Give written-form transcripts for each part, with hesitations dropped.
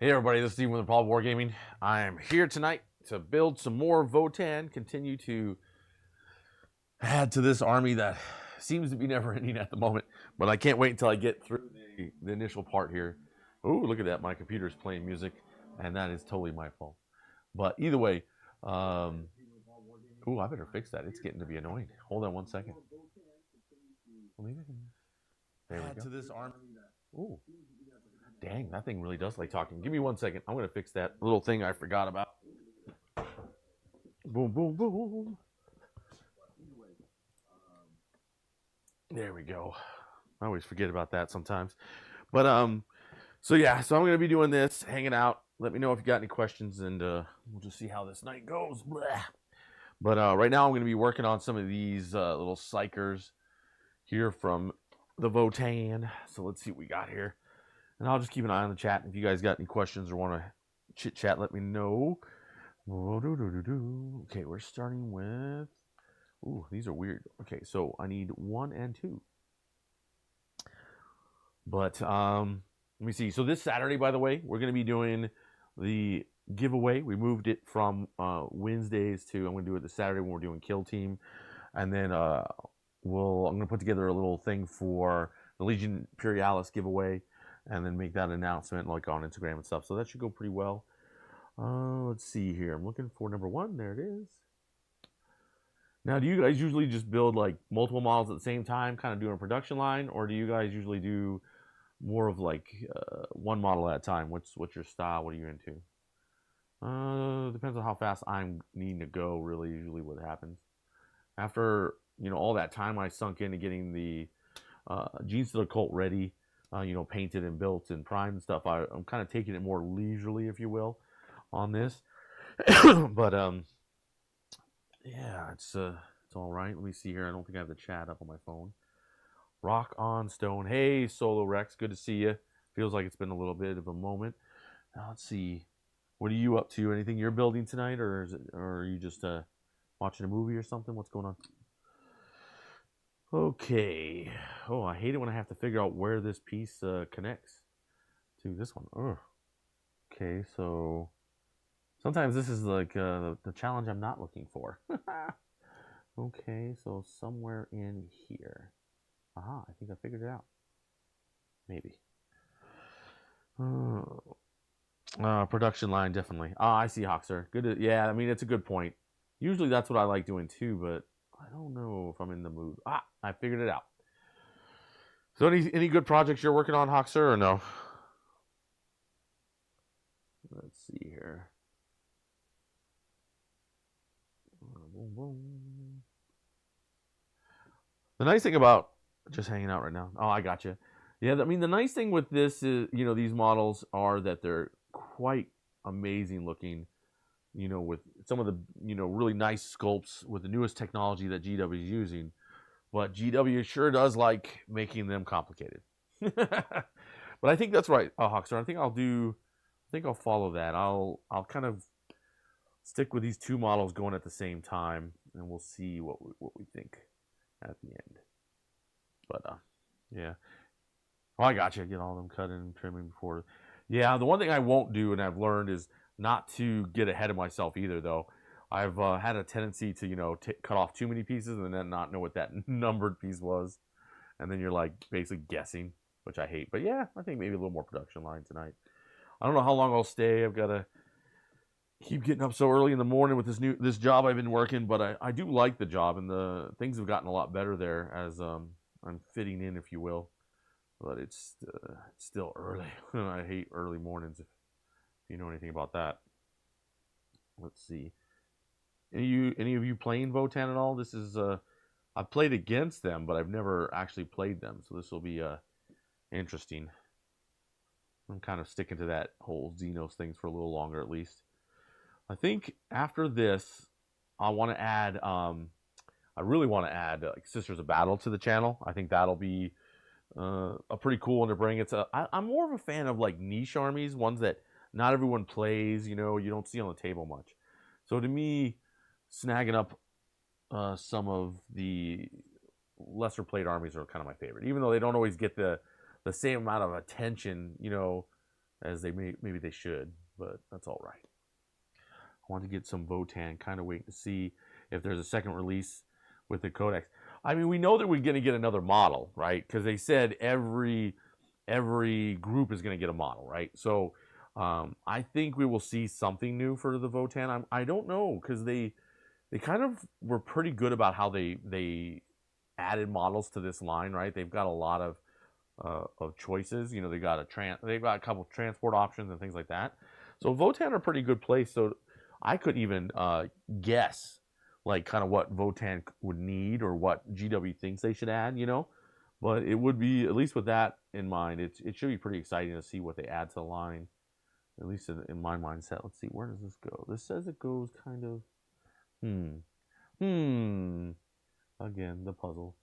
Hey everybody, this is Steve with Improbable Wargaming. I am here tonight to build some more Votann, continue to add to this army that seems to be never ending at the moment, but I can't wait until I get through the initial part here. Oh, look at that, my computer's playing music, and that is totally my fault. But either way, I better fix that. It's getting to be annoying. Hold on one second. There we go. To this army. Ooh. Dang, that thing really does like talking. Give me 1 second. I'm going to fix that little thing I forgot about. Boom, boom, boom. There we go. I always forget about that sometimes. But, so I'm going to be doing this, hanging out. Let me know if you got any questions, and we'll just see how this night goes. Blah. But right now I'm going to be working on some of these little psychers here from the Votann. So let's see what we got here. And I'll just keep an eye on the chat. If you guys got any questions or want to chit-chat, let me know. Okay, we're starting with... Ooh, these are weird. Okay, so I need 1 and 2. But, let me see. So this Saturday, by the way, we're going to be doing the giveaway. We moved it from Wednesdays to... I'm going to do it this Saturday when we're doing Kill Team. And then I'm going to put together a little thing for the Legion Imperialis giveaway, and then make that announcement like on Instagram and stuff. So that should go pretty well. Let's see here. I'm looking for number 1. There it is. Now, do you guys usually just build like multiple models at the same time, kind of doing a production line, or do you guys usually do more of like one model at a time? What's your style? What are you into? Depends on how fast I'm needing to go. Really, usually what happens after all that time I sunk into getting the Genes to the Cult ready. Painted and built and primed and stuff. I'm kind of taking it more leisurely, if you will, on this. But yeah, it's all right. Let me see here. I don't think I have the chat up on my phone. Rock on Stone. Hey, Solo Rex, good to see you. Feels like it's been a little bit of a moment. Now let's see. What are you up to? Anything you're building tonight, or are you just watching a movie or something? What's going on? Okay. Oh, I hate it when I have to figure out where this piece connects to this one. Ugh. Okay, so sometimes this is like the challenge I'm not looking for. Okay, so somewhere in here. Aha, I think I figured it out. Maybe. Production line, definitely. I see, Hoxer. Good. Yeah, I mean, it's a good point. Usually that's what I like doing too, but I don't know if I'm in the mood. I figured it out. So any good projects you're working on, Hoxer, or no? Let's see here. The nice thing about just hanging out right now. Oh, I got you. Yeah, I mean, the nice thing with this is, these models are that they're quite amazing looking. With some of the, really nice sculpts with the newest technology that GW is using. But GW sure does like making them complicated. But I think that's right, Hoxer. I think I'll follow that. I'll kind of stick with these 2 models going at the same time, and we'll see what we think at the end. But, yeah. Oh, I got you. Get all of them cut and trimming before. Yeah, the one thing I won't do, and I've learned, is not to get ahead of myself either, though. I've had a tendency to, cut off too many pieces and then not know what that numbered piece was. And then you're like basically guessing, which I hate. But yeah, I think maybe a little more production line tonight. I don't know how long I'll stay. I've got to keep getting up so early in the morning with this job I've been working. But I do like the job, and the things have gotten a lot better there as I'm fitting in, if you will. But it's still early. I hate early mornings, if you know anything about that. Let's see. Any of you playing Votann at all? This is I've played against them, but I've never actually played them, so this will be interesting. I'm kind of sticking to that whole Xenos thing for a little longer, at least. I think after this, I want to add. I really want to add Sisters of Battle to the channel. I think that'll be a pretty cool one to bring. I'm more of a fan of like niche armies, ones that not everyone plays. You don't see on the table much. So to me, snagging up some of the lesser played armies are kind of my favorite, even though they don't always get the same amount of attention, as maybe they should, but that's all right. I want to get some Votann, kind of waiting to see if there's a second release with the Codex. I mean, we know that we're going to get another model, right? Because they said every group is going to get a model, right? So I think we will see something new for the Votann. I don't know, because they kind of were pretty good about how they added models to this line, right? They've got a lot of choices. You know, they've got a couple of transport options and things like that. So Votann are a pretty good place. So I could even guess like kind of what Votann would need or what GW thinks they should add, you know. But it would be, at least with that in mind, it should be pretty exciting to see what they add to the line, at least in my mindset. Let's see, where does this go? This says it goes kind of, again, the puzzle.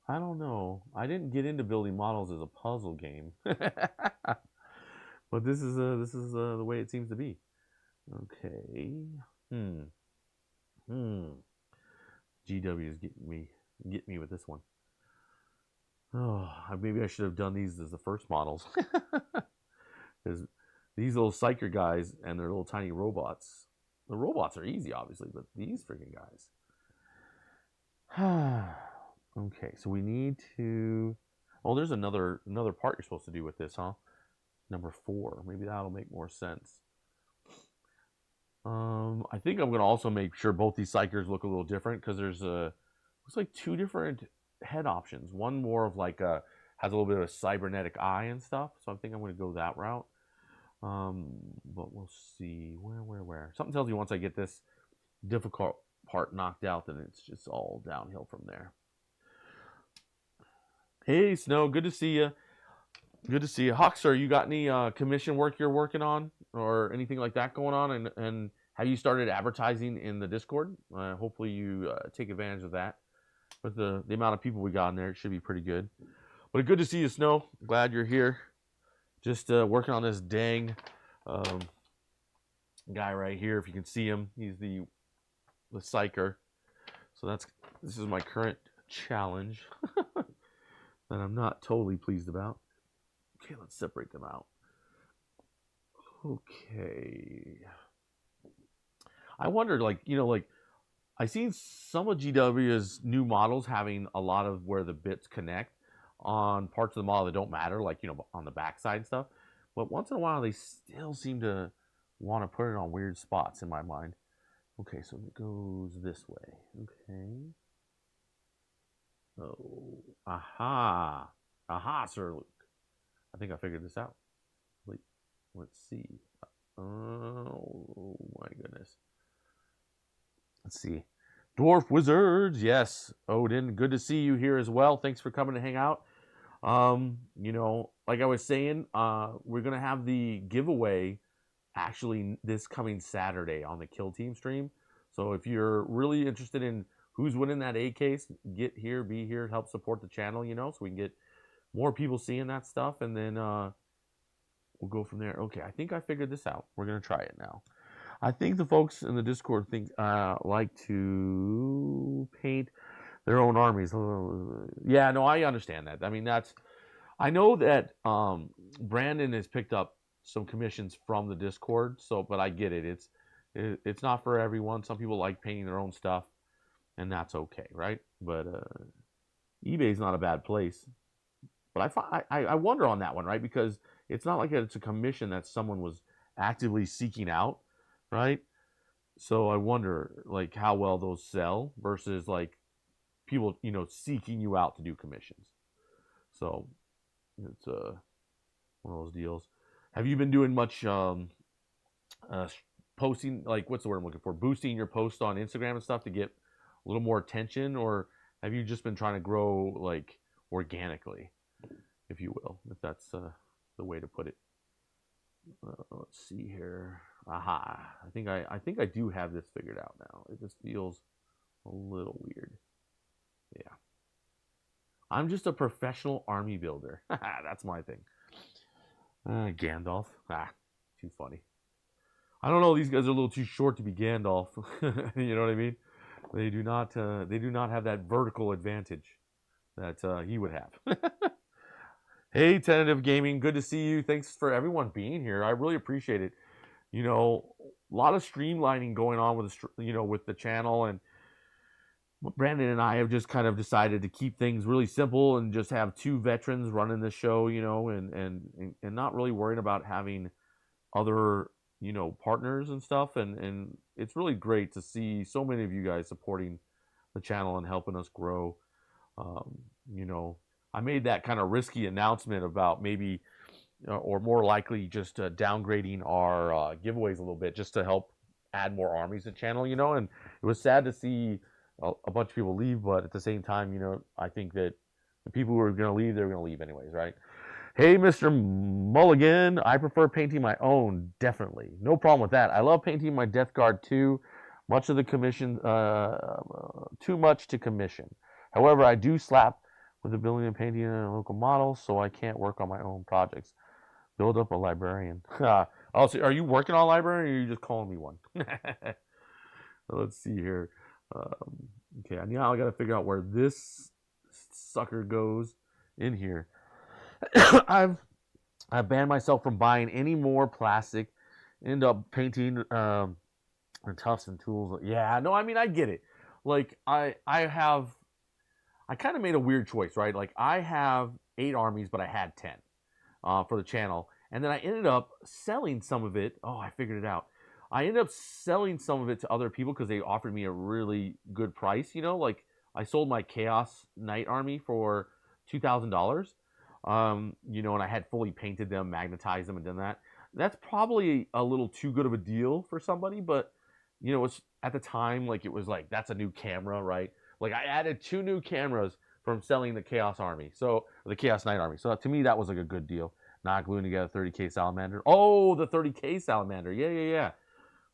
I don't know. I didn't get into building models as a puzzle game, but this is the way it seems to be. Okay. GW is getting me with this one. Oh, maybe I should have done these as the first models, because these little psyker guys and their little tiny robots. The robots are easy, obviously, but these freaking guys. Okay, so we need to. Oh, there's another part you're supposed to do with this, huh? Number 4. Maybe that'll make more sense. I think I'm gonna also make sure both these psychers look a little different, because there's looks like 2 different head options. One more of like has a little bit of a cybernetic eye and stuff. So I think I'm gonna go that route. But we'll see. Where? Something tells me once I get this difficult part knocked out, then it's just all downhill from there. Hey, Snow, good to see you. Good to see you. Hawksir, you got any commission work you're working on or anything like that going on? And have you started advertising in the Discord? Hopefully you take advantage of that. With the amount of people we got in there, it should be pretty good. But good to see you, Snow. Glad you're here. Just working on this dang guy right here. If you can see him, he's the psyker. So this is my current challenge that I'm not totally pleased about. Okay, let's separate them out. Okay. I wondered, like, you know, like, I seen some of GW's new models having a lot of where the bits connect on parts of the model that don't matter, like, you know, on the backside and stuff. But once in a while, they still seem to want to put it on weird spots in my mind. Okay, so it goes this way. Okay. Oh, aha. Aha, Sir Luke. I think I figured this out. Wait, let's see. Oh, my goodness. Let's see. Dwarf Wizards, yes. Odin, good to see you here as well. Thanks for coming to hang out. You know, like I was saying, we're going to have the giveaway actually this coming Saturday on the Kill Team stream. So if you're really interested in who's winning that A case, get here, be here, help support the channel, you know, so we can get more people seeing that stuff, and then we'll go from there. Okay, I think I figured this out. We're going to try it now. I think the folks in the Discord think like to paint their own armies. Yeah, no, I understand that. I mean, I know that Brandon has picked up some commissions from the Discord, but I get it. It's not for everyone. Some people like painting their own stuff, and that's okay, right? But eBay's not a bad place. But I wonder on that one, right? Because it's not like it's a commission that someone was actively seeking out, right? So I wonder, like, how well those sell versus, like, people, you know, seeking you out to do commissions. So it's one of those deals. Have you been doing much posting, like, what's the word I'm looking for? Boosting your posts on Instagram and stuff to get a little more attention? Or have you just been trying to grow, like, organically, if you will, if that's the way to put it? Let's see here. Aha! I think I do have this figured out now. It just feels a little weird. Yeah. I'm just a professional army builder. That's my thing. Gandalf. Too funny. I don't know. These guys are a little too short to be Gandalf. You know what I mean? They do not have that vertical advantage that he would have. Hey, Tentative Gaming, good to see you. Thanks for everyone being here. I really appreciate it. You know, a lot of streamlining going on with with the channel, and Brandon and I have just kind of decided to keep things really simple and just have two veterans running the show, and not really worrying about having other, partners and stuff. And it's really great to see so many of you guys supporting the channel and helping us grow. Um, you know, I made that kind of risky announcement about maybe, or more likely, just downgrading our giveaways a little bit just to help add more armies to the channel, and it was sad to see a bunch of people leave, but at the same time, I think that the people who are going to leave, they're going to leave anyways, right? Hey, Mr. Mulligan, I prefer painting my own, definitely. No problem with that. I love painting my Death Guard too. Much of the commission, too much to commission. However, I do slap with the building and painting in a local model, so I can't work on my own projects. Build up a librarian. Oh, so are you working on a librarian, or are you just calling me one? Let's see here. Okay, now I got to figure out where this sucker goes in here. I've banned myself from buying any more plastic. End up painting and tufts and tools. Yeah, no, I mean I get it. Like I kind of made a weird choice, right? Like I have 8 armies, but I had 10 for the channel, and then I ended up selling some of it. Oh, I figured it out. I ended up selling some of it to other people because they offered me a really good price. Like I sold my Chaos Knight army for $2,000. And I had fully painted them, magnetized them, and done that. That's probably a little too good of a deal for somebody, but it's at the time, like it was like that's a new camera, right? Like I added 2 new cameras from selling the Chaos Army, so the Chaos Knight Army. So to me, that was like a good deal. Not gluing together 30K Salamander. Oh, the 30K Salamander. Yeah.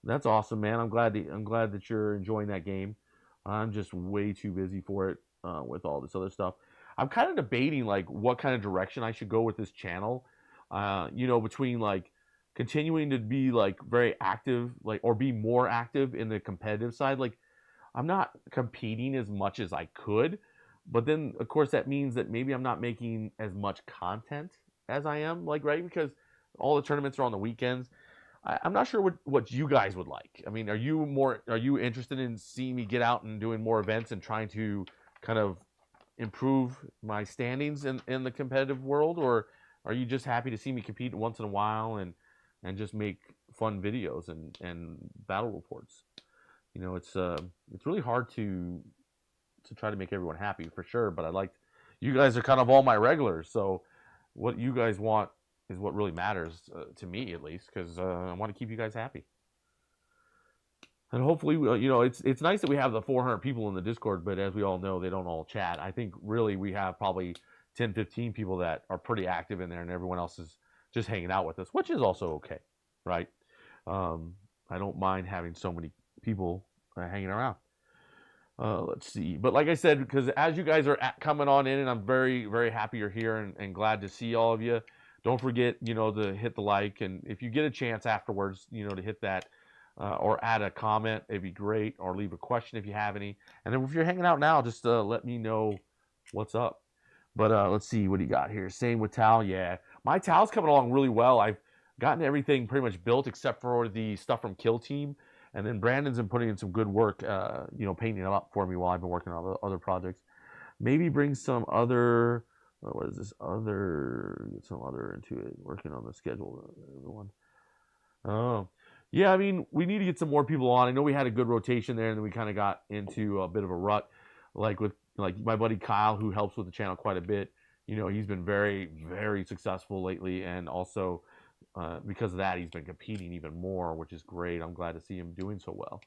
That's awesome, man. I'm glad that you're enjoying that game. I'm just way too busy for it with all this other stuff. I'm kind of debating like what kind of direction I should go with this channel. Between like continuing to be like very active, like or be more active in the competitive side. Like I'm not competing as much as I could, but then of course that means that maybe I'm not making as much content as I am, like right because all the tournaments are on the weekends. I'm not sure what you guys would like. I mean, are you interested in seeing me get out and doing more events and trying to kind of improve my standings in the competitive world, or are you just happy to see me compete once in a while and just make fun videos and battle reports? It's really hard to try to make everyone happy for sure, but you guys are kind of all my regulars, so what you guys want is what really matters to me, at least, because I want to keep you guys happy. And hopefully, it's nice that we have the 400 people in the Discord, but as we all know, they don't all chat. I think really we have probably 10, 15 people that are pretty active in there, and everyone else is just hanging out with us, which is also okay, right? I don't mind having so many people hanging around. Let's see. But like I said, because as you guys are coming on in, and I'm very, very happy you're here and glad to see all of you. Don't forget, to hit the like, and if you get a chance afterwards, to hit that or add a comment, it'd be great, or leave a question if you have any. And then if you're hanging out now, just let me know what's up. But let's see, what do you got here? Same with Tal. Yeah, my Tal's coming along really well. I've gotten everything pretty much built except for the stuff from Kill Team. And then Brandon's been putting in some good work, painting them up for me while I've been working on other projects. Maybe bring some other... what is this other? Get some other into it. Working on the schedule. Everyone. Oh, yeah. I mean, we need to get some more people on. I know we had a good rotation there, and then we kind of got into a bit of a rut. Like with my buddy Kyle, who helps with the channel quite a bit. He's been very, very successful lately, and also because of that, he's been competing even more, which is great. I'm glad to see him doing so well.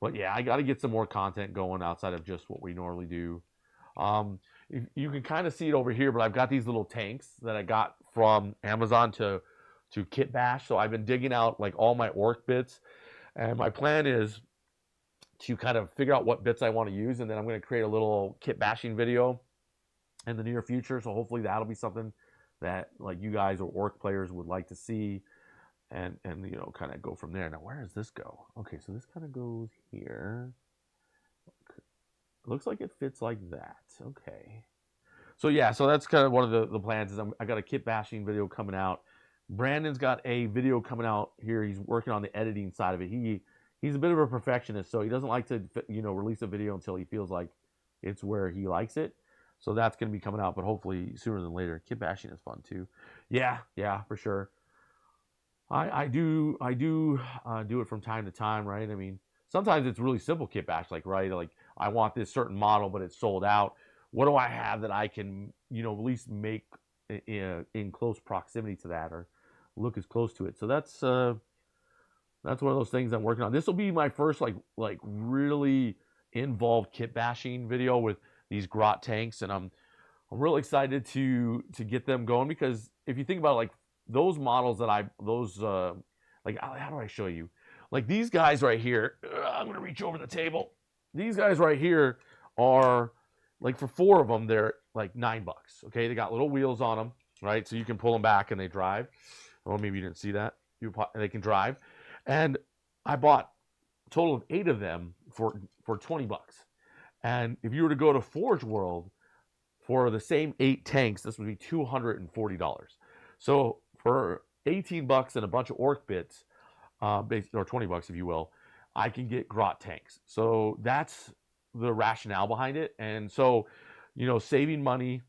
But yeah, I got to get some more content going outside of just what we normally do. You can kind of see it over here, but I've got these little tanks that I got from Amazon to kit bash. So I've been digging out like all my orc bits, and my plan is to kind of figure out what bits I want to use, and then I'm going to create a little kit bashing video in the near future. So hopefully that'll be something that like you guys or orc players would like to see, and kind of go from there. Now where does this go? Okay, so this kind of goes here. Looks like it fits like that. Okay. So yeah, so that's kind of one of the plans. Is I got a kit bashing video coming out. Brandon's got a video coming out here. He's working on the editing side of it. He's a bit of a perfectionist, so he doesn't like to release a video until he feels like it's where he likes it. So that's going to be coming out, but hopefully sooner than later. Kit bashing is fun too. Yeah, for sure. I do do it from time to time, right? I mean, sometimes it's really simple kit bash, like like I want this certain model, but it's sold out. What do I have that I can at least make in close proximity to that, or look as close to it? So that's one of those things I'm working on. This will be my first like really involved kit bashing video with these Grot tanks, and I'm really excited to get them going, because if you think about like those models that like, how do I show you? Like these guys right here, I'm gonna reach over the table. These guys right here are like, for 4 of them, they're like $9. Okay, they got little wheels on them, right? So you can pull them back and they drive. Or maybe you didn't see that. They can drive, and I bought a total of 8 of them for $20. And if you were to go to Forge World for the same 8 tanks, this would be $240. So for $18 and a bunch of orc bits, or $20 if you will, I can get Grot tanks. So that's the rationale behind it. And so, saving money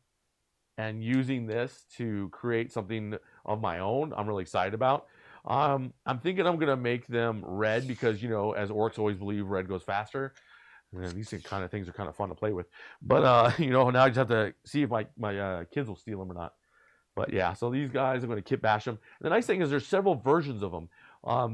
and using this to create something of my own, I'm really excited about. I'm thinking I'm gonna make them red, because as orcs always believe, red goes faster. And these kind of things are kind of fun to play with. But now I just have to see if my kids will steal them or not. But yeah, so these guys, I'm going to kit bash them. And the nice thing is there's several versions of them.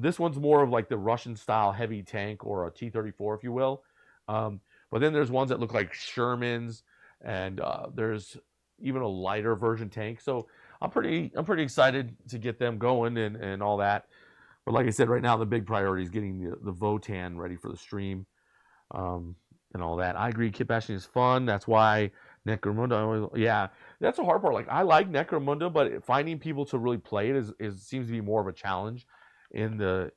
This one's more of like the Russian style heavy tank, or a T-34, if you will. But then there's ones that look like Shermans, and there's even a lighter version tank. So I'm pretty excited to get them going and all that. But like I said, right now the big priority is getting the Votann ready for the stream, and all that. I agree, kit bashing is fun. That's why Necromunda, yeah, that's the hard part. Like, I like Necromunda, but finding people to really play it seems to be more of a challenge in the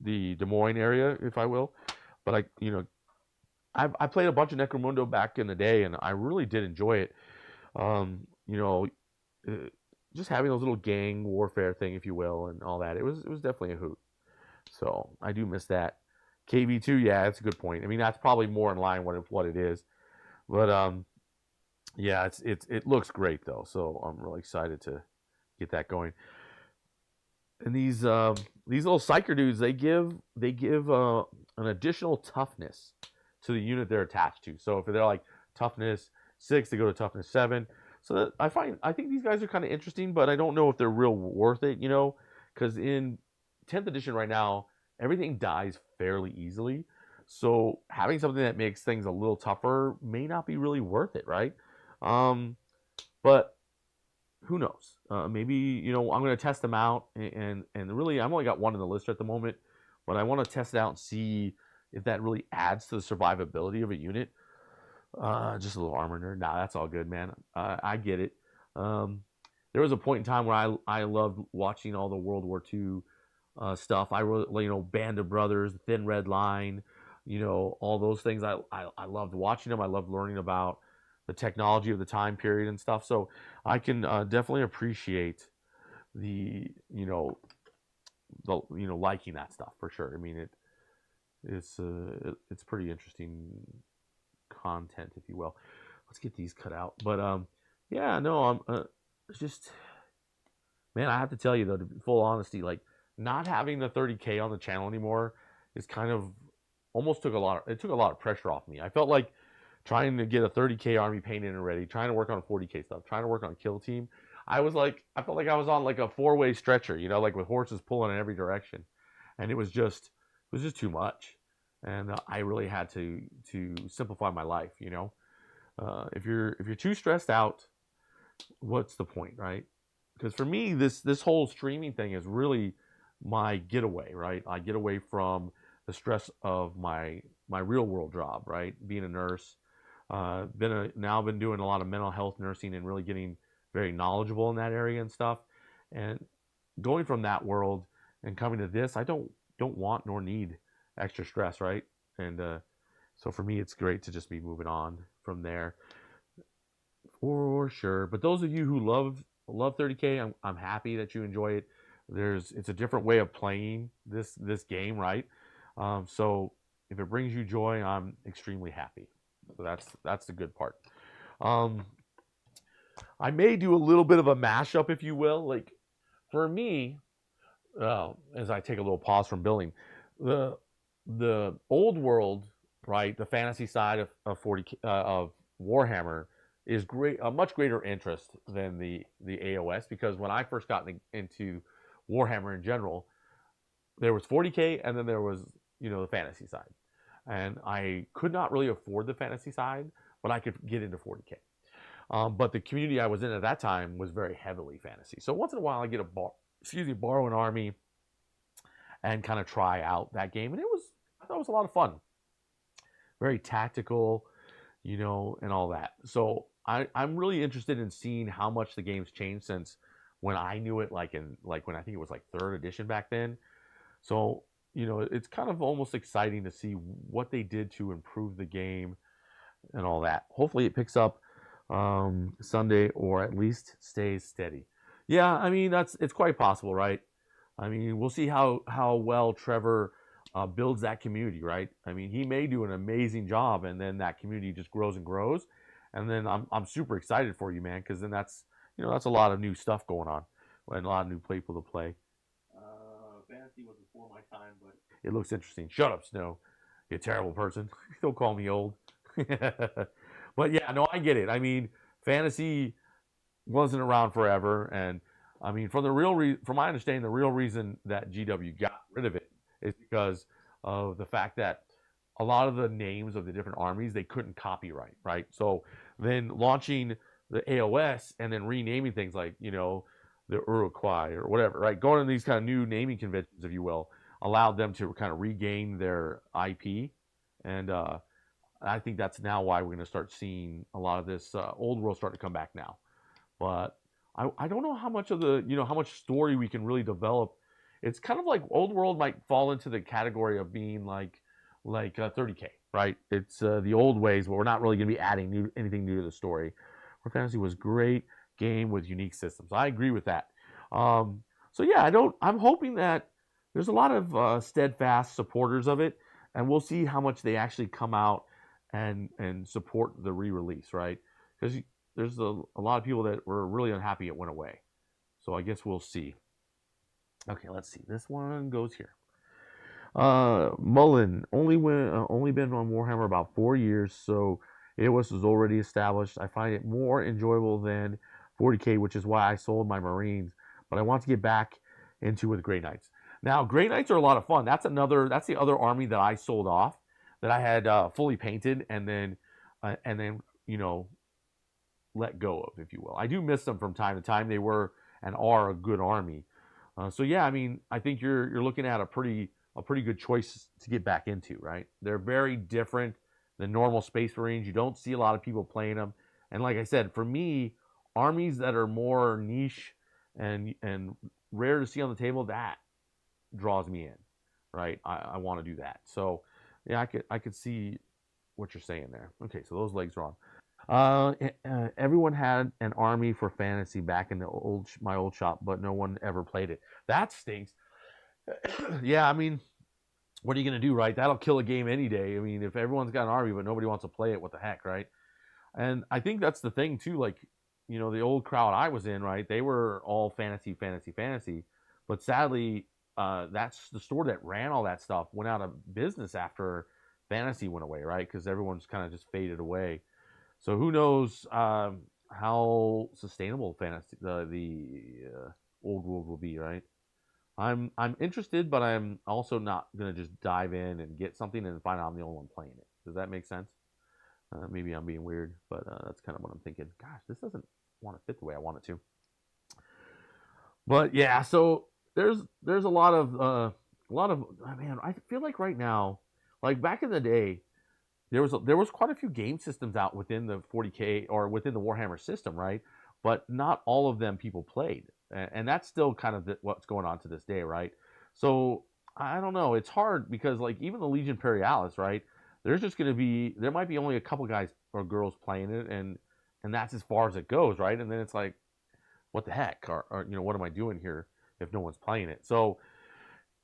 Des Moines area, if I will. But I played a bunch of Necromunda back in the day, and I really did enjoy it. Just having those little gang warfare thing, if you will, and all that. It was definitely a hoot. So I do miss that. KV2, yeah, that's a good point. I mean, that's probably more in line with what it is. But yeah, it looks great though. So I'm really excited to get that going. And these little psyker dudes, they give an additional toughness to the unit they're attached to. So if they're like toughness 6, they go to toughness 7. So I think these guys are kind of interesting, but I don't know if they're real worth it, because in 10th edition right now, everything dies fairly easily. So having something that makes things a little tougher may not be really worth it, right? But who knows? Maybe, I'm going to test them out, and really, I've only got one in the list at the moment, but I want to test it out and see if that really adds to the survivability of a unit. Just a little armor nerd. Nah, that's all good, man. I get it. There was a point in time where I loved watching all the World War II stuff. I really, Band of Brothers, Thin Red Line, all those things. I loved watching them. I loved learning about the technology of the time period and stuff. So I can definitely appreciate the liking that stuff for sure. I mean, it's pretty interesting content, if you will. Let's get these cut out. But yeah, no, it's just, man, I have to tell you though, to full honesty, like, not having the 30K on the channel anymore is kind of almost took a lot of pressure off me. I felt like trying to get a 30K army painted and ready, trying to work on 40K stuff, trying to work on kill team. I felt like I was on like a 4-way stretcher, like with horses pulling in every direction, and it was just too much. And I really had to simplify my life. If you're too stressed out, what's the point, right? Because for me, this whole streaming thing is really my getaway, right? I get away from the stress of my real world job, right? Being a nurse. Now I've been doing a lot of mental health nursing and really getting very knowledgeable in that area and stuff. And going from that world and coming to this, I don't want nor need extra stress, right? And so for me, it's great to just be moving on from there. For sure. But those of you who love 30K, I'm happy that you enjoy it. It's a different way of playing this game, right? So if it brings you joy, I'm extremely happy. So that's the good part. Um, I may do a little bit of a mashup, if you will. Like for me, as I take a little pause from building, the the old world, right, the fantasy side of 40 of Warhammer is great, a much greater interest than the AOS, because when I first got into Warhammer in general, there was 40K and then there was the fantasy side, and I could not really afford the fantasy side, but I could get into 40K. But the community I was in at that time was very heavily fantasy. So once in a while, I get borrow an army and kind of try out that game, and I thought it was a lot of fun, very tactical, and all that. So I'm really interested in seeing how much the game's changed since when I knew it, like when I think it was like 3rd edition back then. So it's kind of almost exciting to see what they did to improve the game and all that. Hopefully, it picks up Sunday, or at least stays steady. Yeah, I mean it's quite possible, right? I mean, we'll see how well Trevor builds that community, right? I mean, he may do an amazing job, and then that community just grows and grows, and then I'm super excited for you, man, because then that's that's a lot of new stuff going on, and a lot of new people to play. Fantasy was before my time, but it looks interesting. Shut up, Snow. You terrible person. Don't call me old. But yeah, no, I get it. I mean, fantasy wasn't around forever, and I mean, from my understanding, the real reason that GW got rid of it is because of the fact that a lot of the names of the different armies they couldn't copyright, right? So then launching the AOS and then renaming things like the Uruguay or whatever, right? Going to these kind of new naming conventions, if you will, allowed them to kind of regain their IP, and I think that's now why we're going to start seeing a lot of this old world start to come back now. But I don't know how much of how much story we can really develop. It's kind of like old world might fall into the category of being like 30K, right? It's the old ways, but we're not really going to be adding anything new to the story. War Fantasy was great game with unique systems. I agree with that. So yeah, I'm hoping that there's a lot of steadfast supporters of it, and we'll see how much they actually come out and support the re-release, right? Because there's a lot of people that were really unhappy it went away. So I guess we'll see. Okay, let's see. This one goes here. Mullen only been on Warhammer about 4 years, so AOS was already established. I find it more enjoyable than 40K, which is why I sold my Marines. But I want to get back into with Grey Knights. Now, Grey Knights are a lot of fun. That's the other army that I sold off, that I had fully painted and then let go of, if you will. I do miss them from time to time. They were and are a good army. So yeah, I mean, I think you're looking at a pretty good choice to get back into, right? They're very different than normal Space Marines. You don't see a lot of people playing them, and like I said, for me, armies that are more niche and rare to see on the table, that draws me in, right? I want to do that. So yeah, I could see what you're saying there. Okay, so those legs are on. Everyone had an army for fantasy back in my old shop, but no one ever played it. That stinks. Yeah, I mean, what are you gonna do, right? That'll kill a game any day. I mean, if everyone's got an army but nobody wants to play it, what the heck, right? And I think that's the thing too. Like, the old crowd I was in, right? They were all fantasy, fantasy, fantasy. But sadly, that's the store that ran all that stuff went out of business after fantasy went away, right? Because everyone's kind of just faded away. So who knows how sustainable fantasy the old world will be, right? I'm interested, but I'm also not gonna just dive in and get something and find out I'm the only one playing it. Does that make sense? Maybe I'm being weird, but that's kind of what I'm thinking. Gosh, this doesn't want to fit the way I want it to. But yeah, so there's a lot of man. I feel like right now, like back in the day, there was quite a few game systems out within the 40K or within the Warhammer system, right? But not all of them people played, and that's still kind of what's going on to this day, right? So I don't know. It's hard because like even the Legion Imperialis, right? There might be only a couple guys or girls playing it, and and that's as far as it goes, right? And then it's like, what the heck, or what am I doing here if no one's playing it? So,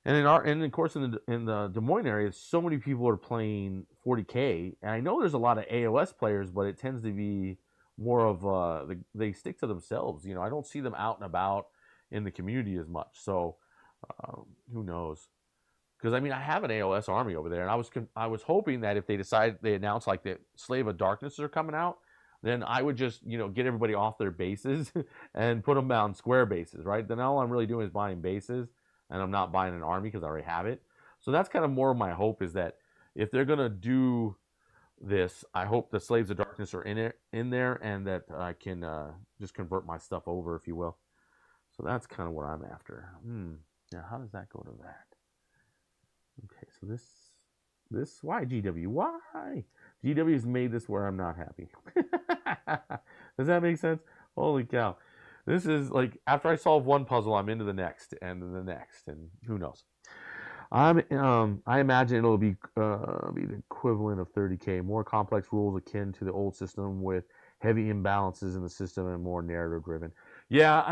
and of course in the Des Moines area, so many people are playing 40K, and I know there's a lot of AOS players, but it tends to be more of they stick to themselves. I don't see them out and about in the community as much. So who knows? Because I have an AOS army over there, and I was hoping that if they announced like the Slave of Darkness are coming out, then I would just get everybody off their bases and put them on square bases, right? Then all I'm really doing is buying bases, and I'm not buying an army because I already have it. So that's kind of more of my hope, is that if they're gonna do this, I hope the Slaves of Darkness are in there, and that I can just convert my stuff over, if you will. So that's kind of what I'm after. Now, how does that go to that? Okay, so this why GW? Why? GW has made this where I'm not happy. Does that make sense? Holy cow. This is like, after I solve one puzzle, I'm into the next, and then the next, and who knows. I imagine it'll be the equivalent of 30K, more complex rules akin to the old system with heavy imbalances in the system and more narrative driven. Yeah,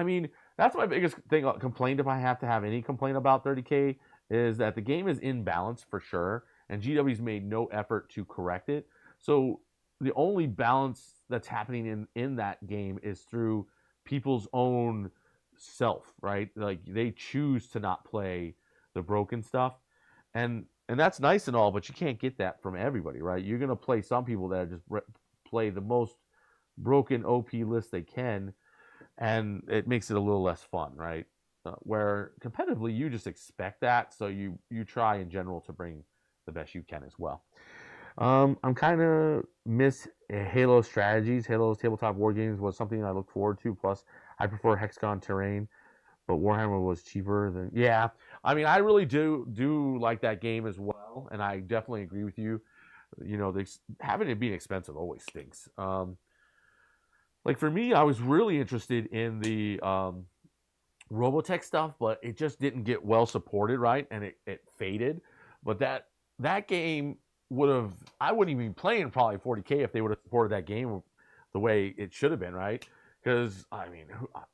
that's my biggest complaint, if I have to have any complaint about 30K, is that the game is imbalanced for sure, and GW's made no effort to correct it. So the only balance that's happening in that game is through people's own self, right? Like, they choose to not play the broken stuff, and that's nice and all, but you can't get that from everybody, right? You're gonna play some people that just play the most broken OP list they can, and it makes it a little less fun, right? Where competitively you just expect that, so you try in general to bring the best you can as well. I'm kind of miss Halo strategies. Halo's tabletop war games was something I look forward to. Plus, I prefer hexagon terrain, but Warhammer was cheaper than. Yeah, I really do like that game as well, and I definitely agree with you. Having it being expensive always stinks. Like for me, I was really interested in the Robotech stuff, but it just didn't get well supported, right? And it faded. But that game I wouldn't even be playing probably 40K if they would have supported that game the way it should have been, right? Because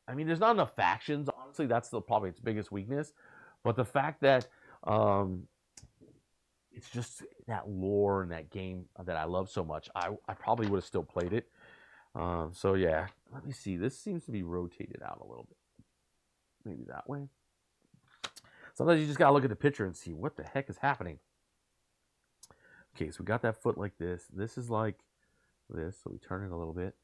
there's not enough factions. Honestly, that's probably its biggest weakness. But the fact that it's just that lore and that game that I love so much, I probably would have still played it. So yeah, let me see. This seems to be rotated out a little bit. Maybe that way. Sometimes you just gotta look at the picture and see what the heck is happening. Okay, so we got that foot like this. This is like this, so we turn it a little bit.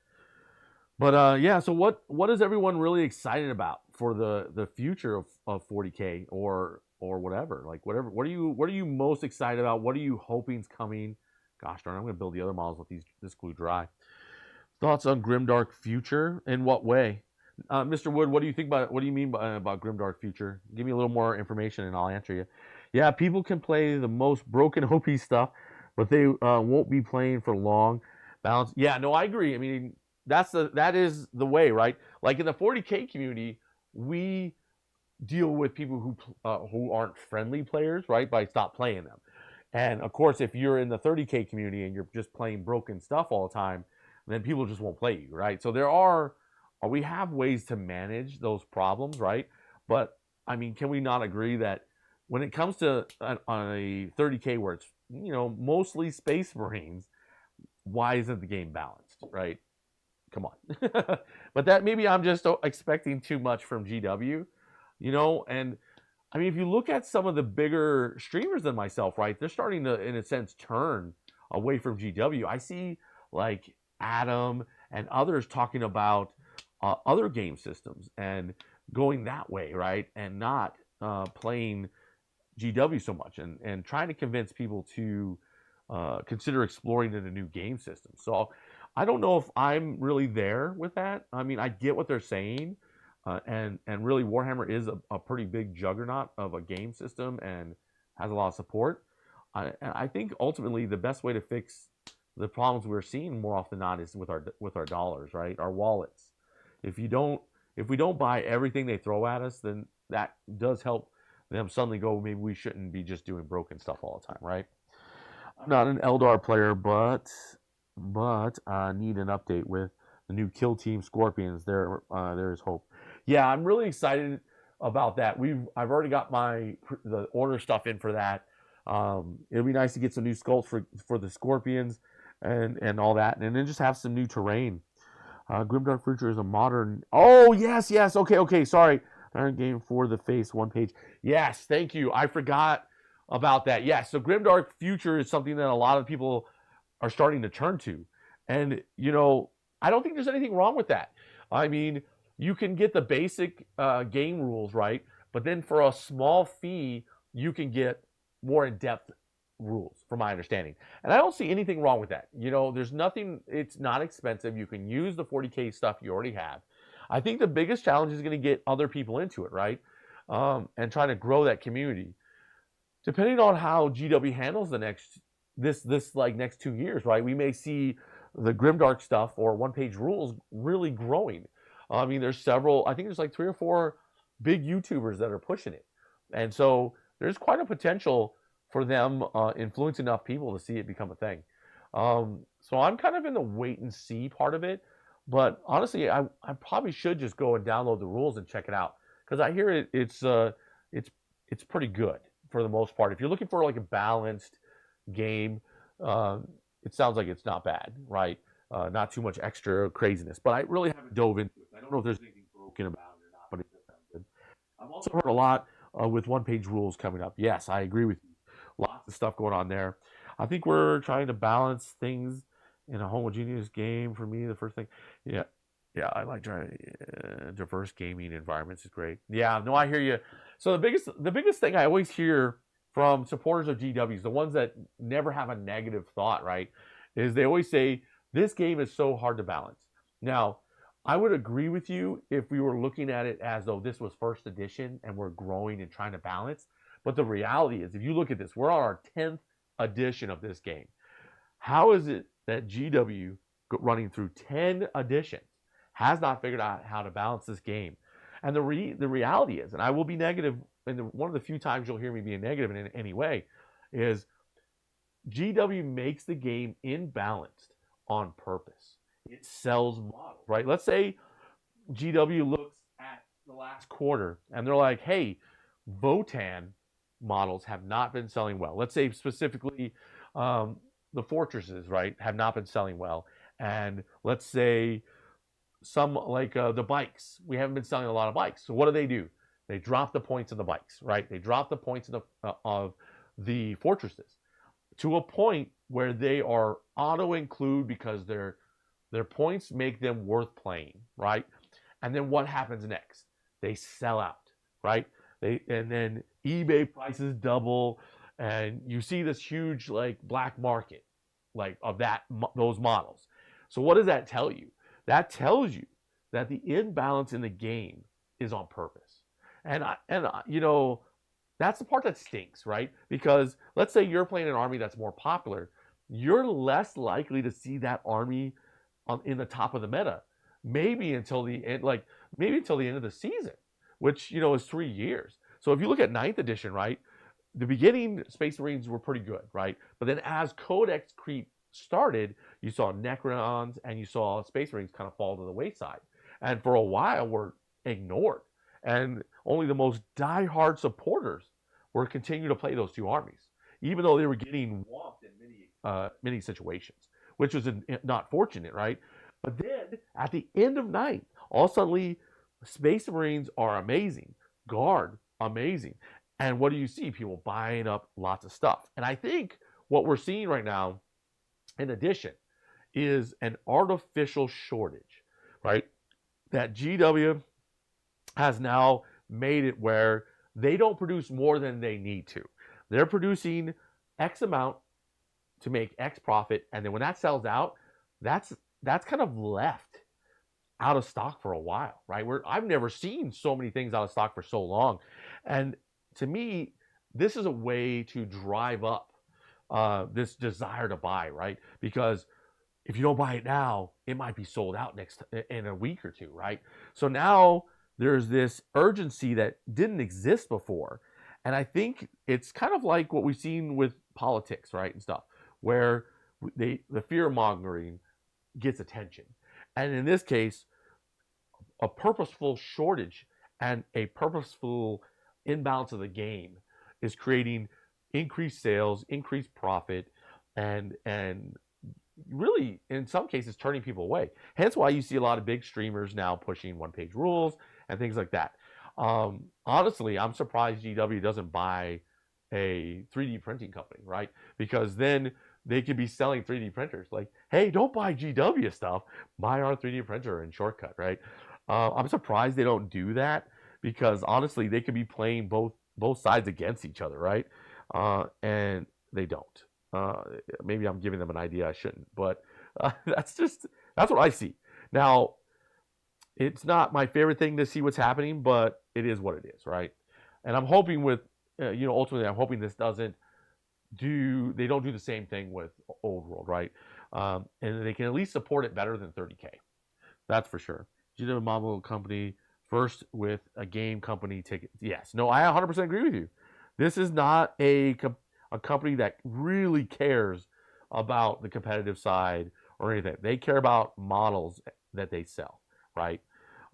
But yeah, so what is everyone really excited about for the future of 40K or whatever? Like whatever. What are you most excited about? What are you hoping's coming? Gosh darn, I'm gonna build the other models with this glue dry. Thoughts on Grimdark Future? In what way? Mr. Wood, what do you think about? What do you mean about Grimdark Future? Give me a little more information, and I'll answer you. Yeah, people can play the most broken OP stuff, but they won't be playing for long. Balance. Yeah, no, I agree. That is the way, right? Like in the 40K community, we deal with people who aren't friendly players, right? By stop playing them. And of course, if you're in the 30K community and you're just playing broken stuff all the time, then people just won't play you, right? So we have ways to manage those problems, right? But can we not agree that when it comes to on a 30K where it's mostly Space Marines, why isn't the game balanced, right? Come on. But that maybe I'm just expecting too much from GW, and if you look at some of the bigger streamers than myself, right, they're starting to, in a sense, turn away from GW. I see like Adam and others talking about other game systems and going that way, right, and not playing GW so much, and trying to convince people to consider exploring in a new game system. So I don't know if I'm really there with that. I get what they're saying, and really Warhammer is a pretty big juggernaut of a game system and has a lot of support. I think ultimately the best way to fix the problems we're seeing more often than not is with our dollars, right? Our wallets. If we don't buy everything they throw at us, then that does help them suddenly go, maybe we shouldn't be just doing broken stuff all the time, right? I'm not an Eldar player, but I need an update with the the new Kill Team Scorpions. There is hope. Yeah, I'm really excited about that. I've already got the order stuff in for that. It'll be nice to get some new sculpts for the Scorpions and all that, and then just have some new terrain. Grimdark Future is a modern. Oh yes. Okay. Sorry. Iron Game for the Face 1 page. Yes, thank you. I forgot about that. Yes, so Grimdark Future is something that a lot of people are starting to turn to, and I don't think there's anything wrong with that. I mean, you can get the basic game rules right, but then for a small fee, you can get more in-depth rules, from my understanding. And I don't see anything wrong with that. There's nothing, it's not expensive. You can use the 40K stuff you already have. I think the biggest challenge is going to get other people into it, right? And trying to grow that community. Depending on how GW handles the next 2 years, right? We may see the Grimdark stuff or one-page rules really growing. I mean, there's several, I think there's like 3 or 4 big YouTubers that are pushing it. And so there's quite a potential for them influence enough people to see it become a thing. So I'm kind of in the wait and see part of it. But honestly, I probably should just go and download the rules and check it out, because I hear it's pretty good for the most part. If you're looking for like a balanced game, it sounds like it's not bad, right? Not too much extra craziness. But I really haven't dove into it. I don't know if there's anything broken about it or not, but it does sound good. I've also heard a lot with one-page rules coming up. Yes, I agree with you. Lots of stuff going on there. I think we're trying to balance things in a homogeneous game. For me, the first thing, yeah, I like trying diverse gaming environments is great. Yeah, no, I hear you. So the biggest thing I always hear from supporters of GWs, the ones that never have a negative thought, right, is they always say this game is so hard to balance. Now, I would agree with you if we were looking at it as though this was first edition and we're growing and trying to balance. But the reality is, if you look at this, we're on our 10th edition of this game. How is it that GW, running through 10 editions, has not figured out how to balance this game? And the reality is, and I will be negative, and one of the few times you'll hear me being negative in any way, is GW makes the game imbalanced on purpose. It sells models, right? Let's say GW looks at the last quarter and they're like, hey, Votann models have not been selling well. Let's say specifically the fortresses, right, have not been selling well. And let's say some like the bikes, we haven't been selling a lot of bikes. So what do? They drop the points of the bikes, right? They drop the points of the fortresses to a point where they are auto-include because their points make them worth playing, right? And then what happens next? They sell out, right? And then eBay prices double, and you see this huge like black market, like of those models. So what does that tell you? That tells you that the imbalance in the game is on purpose, and that's the part that stinks, right? Because let's say you're playing an army that's more popular, you're less likely to see that army in the top of the meta, maybe until the end, of the season, which is 3 years. So if you look at 9th edition, right, the beginning Space Marines were pretty good, right? But then as Codex creep started, you saw Necrons and you saw Space Marines kind of fall to the wayside, and for a while were ignored, and only the most diehard supporters were continuing to play those two armies, even though they were getting whomped in many situations, which was not fortunate, right? But then at the end of 9th, all suddenly Space Marines are amazing, Guard amazing, and what do you see? People buying up lots of stuff. And I think what we're seeing right now, in addition, is an artificial shortage, right? That GW has now made it where they don't produce more than they need to. They're producing X amount to make X profit, and then when that sells out, that's kind of left out of stock for a while, right? I've never seen so many things out of stock for so long, and to me, this is a way to drive up this desire to buy, right? Because if you don't buy it now, it might be sold out in a week or two, right? So now there's this urgency that didn't exist before, and I think it's kind of like what we've seen with politics, right, and stuff, where the fear mongering gets attention, And in this case, a purposeful shortage and a purposeful imbalance of the game is creating increased sales, increased profit, and really in some cases turning people away. Hence why you see a lot of big streamers now pushing one-page rules and things like that. Honestly, I'm surprised GW doesn't buy a 3D printing company, right? Because then they could be selling 3D printers. Like, hey, don't buy GW stuff, buy our 3D printer and Shortcut, right? I'm surprised they don't do that, because honestly, they could be playing both sides against each other, right? And they don't. Maybe I'm giving them an idea I shouldn't, but that's what I see. Now, it's not my favorite thing to see what's happening, but it is what it is, right? And I'm hoping with, ultimately, I'm hoping this they don't do the same thing with Old World, right? And they can at least support it better than 30K. That's for sure. GW Mobile Company first with a game company ticket. Yes, no, I 100% agree with you. This is not a company that really cares about the competitive side or anything. They care about models that they sell, right?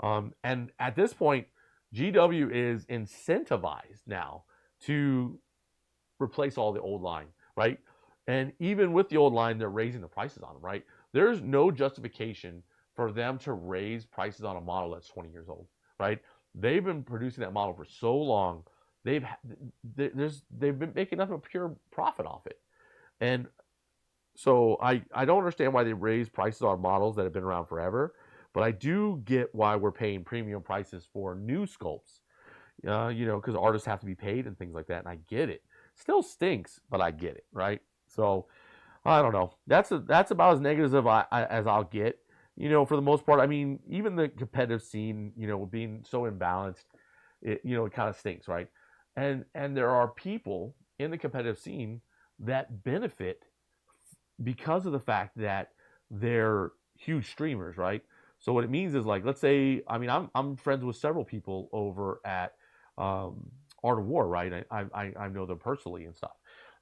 And at this point, GW is incentivized now to replace all the old line, right? And even with the old line, they're raising the prices on them, right? There's no justification for them to raise prices on a model that's 20 years old, right? They've been producing that model for so long. They've been making nothing but pure profit off it. And so I don't understand why they raise prices on models that have been around forever, but I do get why we're paying premium prices for new sculpts, because artists have to be paid and things like that, and I get it. Still stinks, but I get it, right? So I don't know. That's about as negative as I'll get. For the most part, I mean, even the competitive scene, being so imbalanced, it kind of stinks, right? And there are people in the competitive scene that benefit because of the fact that they're huge streamers, right? So what it means is, like, let's say, I mean, I'm friends with several people over at Art of War, right? I know them personally and stuff,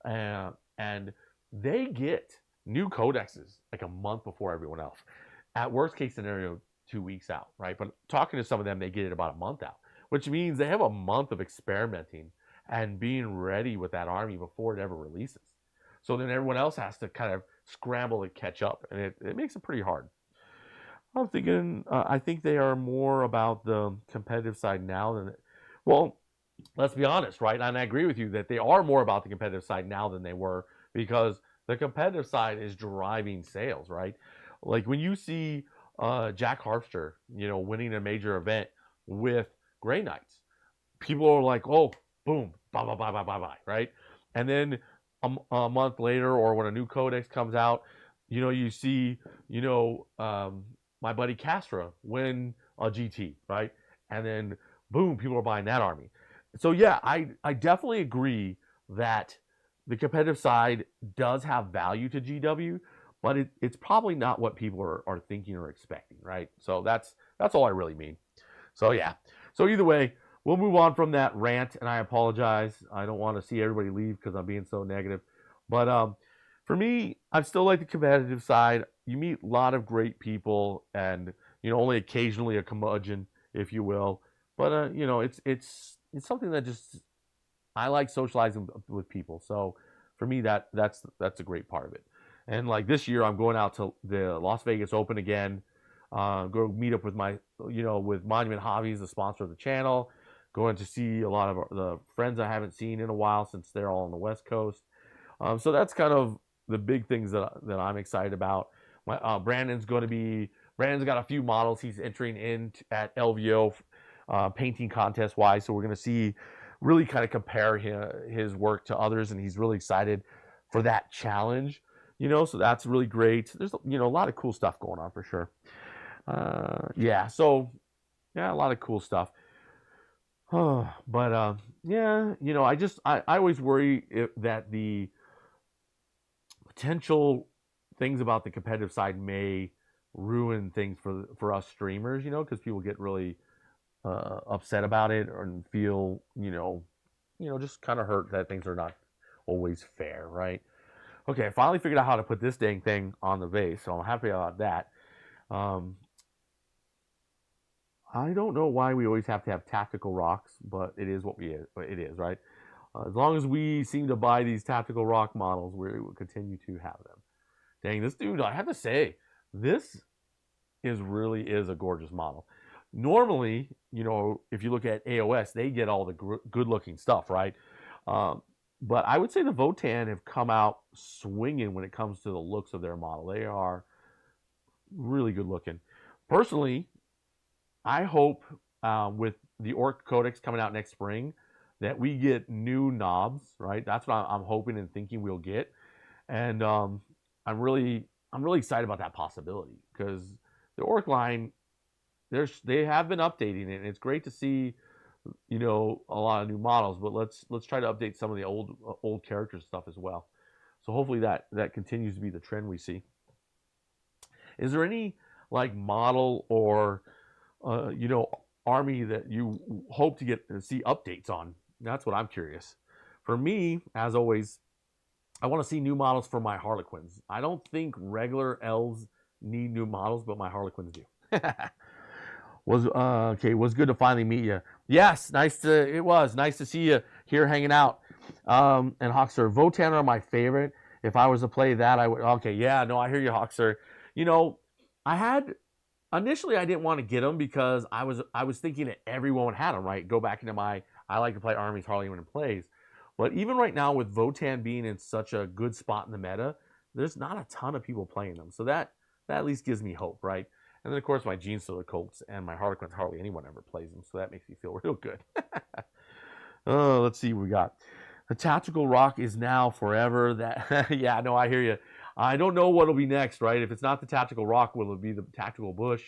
and they get new codexes like a month before everyone else. At worst case scenario, 2 weeks out, right? But talking to some of them, they get it about a month out, which means they have a month of experimenting and being ready with that army before it ever releases. So then everyone else has to kind of scramble to catch up, and it makes it pretty hard. I'm thinking, I think they are more about the competitive side now than, well, let's be honest, right? And I agree with you that they are more about the competitive side now than they were, because the competitive side is driving sales, right? Like when you see Jack Harpster, winning a major event with Grey Knights, people are like, oh, boom, bye, bye, bye, bye, bye, bye, right? And then a month later, or when a new codex comes out, you see, my buddy Castra win a GT, right? And then, boom, people are buying that army. So yeah, I definitely agree that the competitive side does have value to GW, but it's probably not what people are thinking or expecting, right? So that's all I really mean. So yeah. So either way, we'll move on from that rant, and I apologize. I don't want to see everybody leave because I'm being so negative. But for me, I still like the competitive side. You meet a lot of great people, and only occasionally a curmudgeon, if you will. But it's something that just, I like socializing with people. So for me, that's a great part of it. And like this year, I'm going out to the Las Vegas Open again. Go meet up with with Monument Hobbies, the sponsor of the channel. Going to see a lot of the friends I haven't seen in a while, since they're all on the West Coast. So that's kind of the big things that I'm excited about. Brandon's got a few models he's entering in at LVO painting contest wise. So we're going to really kind of compare his work to others, and he's really excited for that challenge. So that's really great. There's a lot of cool stuff going on for sure. So a lot of cool stuff. But I always worry that the potential things about the competitive side may ruin things for us streamers, because people get really upset about it and feel, just kind of hurt that things are not always fair, right? Okay, I finally figured out how to put this dang thing on the vase, so I'm happy about that. I don't know why we always have to have tactical rocks, but it is what it is, right? As long as we seem to buy these tactical rock models, we will continue to have them. Dang, this dude, I have to say, this really is a gorgeous model. Normally, you know, if you look at AOS, they get all the good looking stuff, right? But I would say the Votann have come out swinging when it comes to the looks of their model. They are really good looking. Personally, I hope with the Orc Codex coming out next spring that we get new knobs, right? That's what I'm hoping and thinking we'll get, and I'm really excited about that possibility because the Orc line, they have been updating it, and it's great to see, you know, a lot of new models. But let's try to update some of the old character stuff as well. So hopefully that continues to be the trend we see. Is there any like model or you know, army that you hope to see updates on? That's what I'm curious. For me, as always, I want to see new models for my Harlequins. I don't think regular elves need new models, but my Harlequins do. Was good to finally meet you. Yes, it was nice to see you here hanging out. And Hawkster, Votann are my favorite. If I was to play that, I would. Okay, yeah, no, I hear you, Hawkster. You know, initially I didn't want to get them because I was thinking that everyone had them, right? Go back into my I like to play armies hardly anyone plays. But even right now with Votann being in such a good spot in the meta, there's not a ton of people playing them. So that at least gives me hope, right? And then of course my Gene Stealer Colts and my Harlequins, hardly anyone ever plays them, so that makes me feel real good. Oh, let's see what we got. The tactical rock is now forever. That yeah, no, I hear you. I don't know what'll be next, right? If it's not the tactical rock, will it be the tactical bush,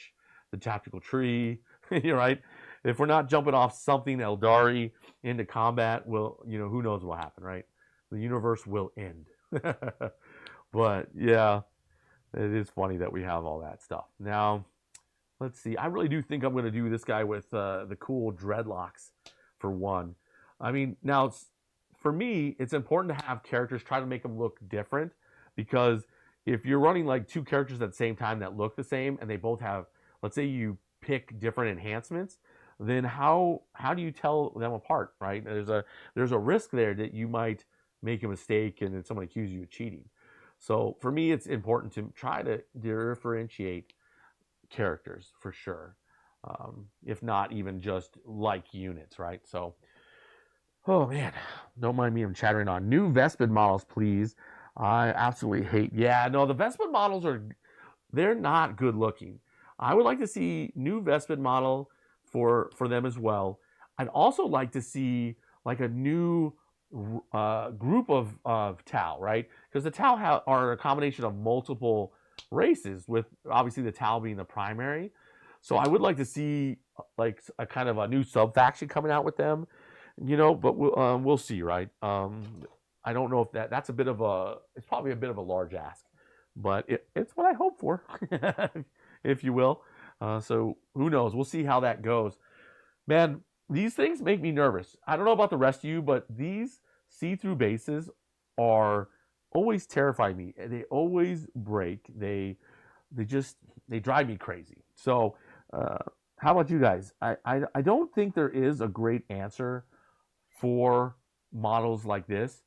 the tactical tree? You're right. If we're not jumping off something Eldari into combat, well, you know, who knows what will happen, right? The universe will end. But yeah, it is funny that we have all that stuff. Now, let's see. I really do think I'm going to do this guy with the cool dreadlocks for one. I mean, now, for me, it's important to have characters, try to make them look different, because if you're running like two characters at the same time that look the same and they both have, let's say you pick different enhancements, then how do you tell them apart, right? There's a risk there that you might make a mistake and then someone accuse you of cheating. So for me, it's important to try to differentiate characters for sure, if not even just like units, right? So, oh man, don't mind me, I'm chattering on. New Vespid models, please. I absolutely hate. Yeah, no, the Vespid models they're not good looking. I would like to see new Vespid model for them as well. I'd also like to see like a new group of Tau, right? Because the Tau are a combination of multiple races, with obviously the Tau being the primary. So I would like to see like a kind of a new sub faction coming out with them, you know. But we'll see, right? I don't know if that's it's probably a bit of a large ask, but it's what I hope for, if you will. So who knows? We'll see how that goes. Man, these things make me nervous. I don't know about the rest of you, but these see-through bases are always terrify me. They always break. They drive me crazy. So how about you guys? I don't think there is a great answer for models like this,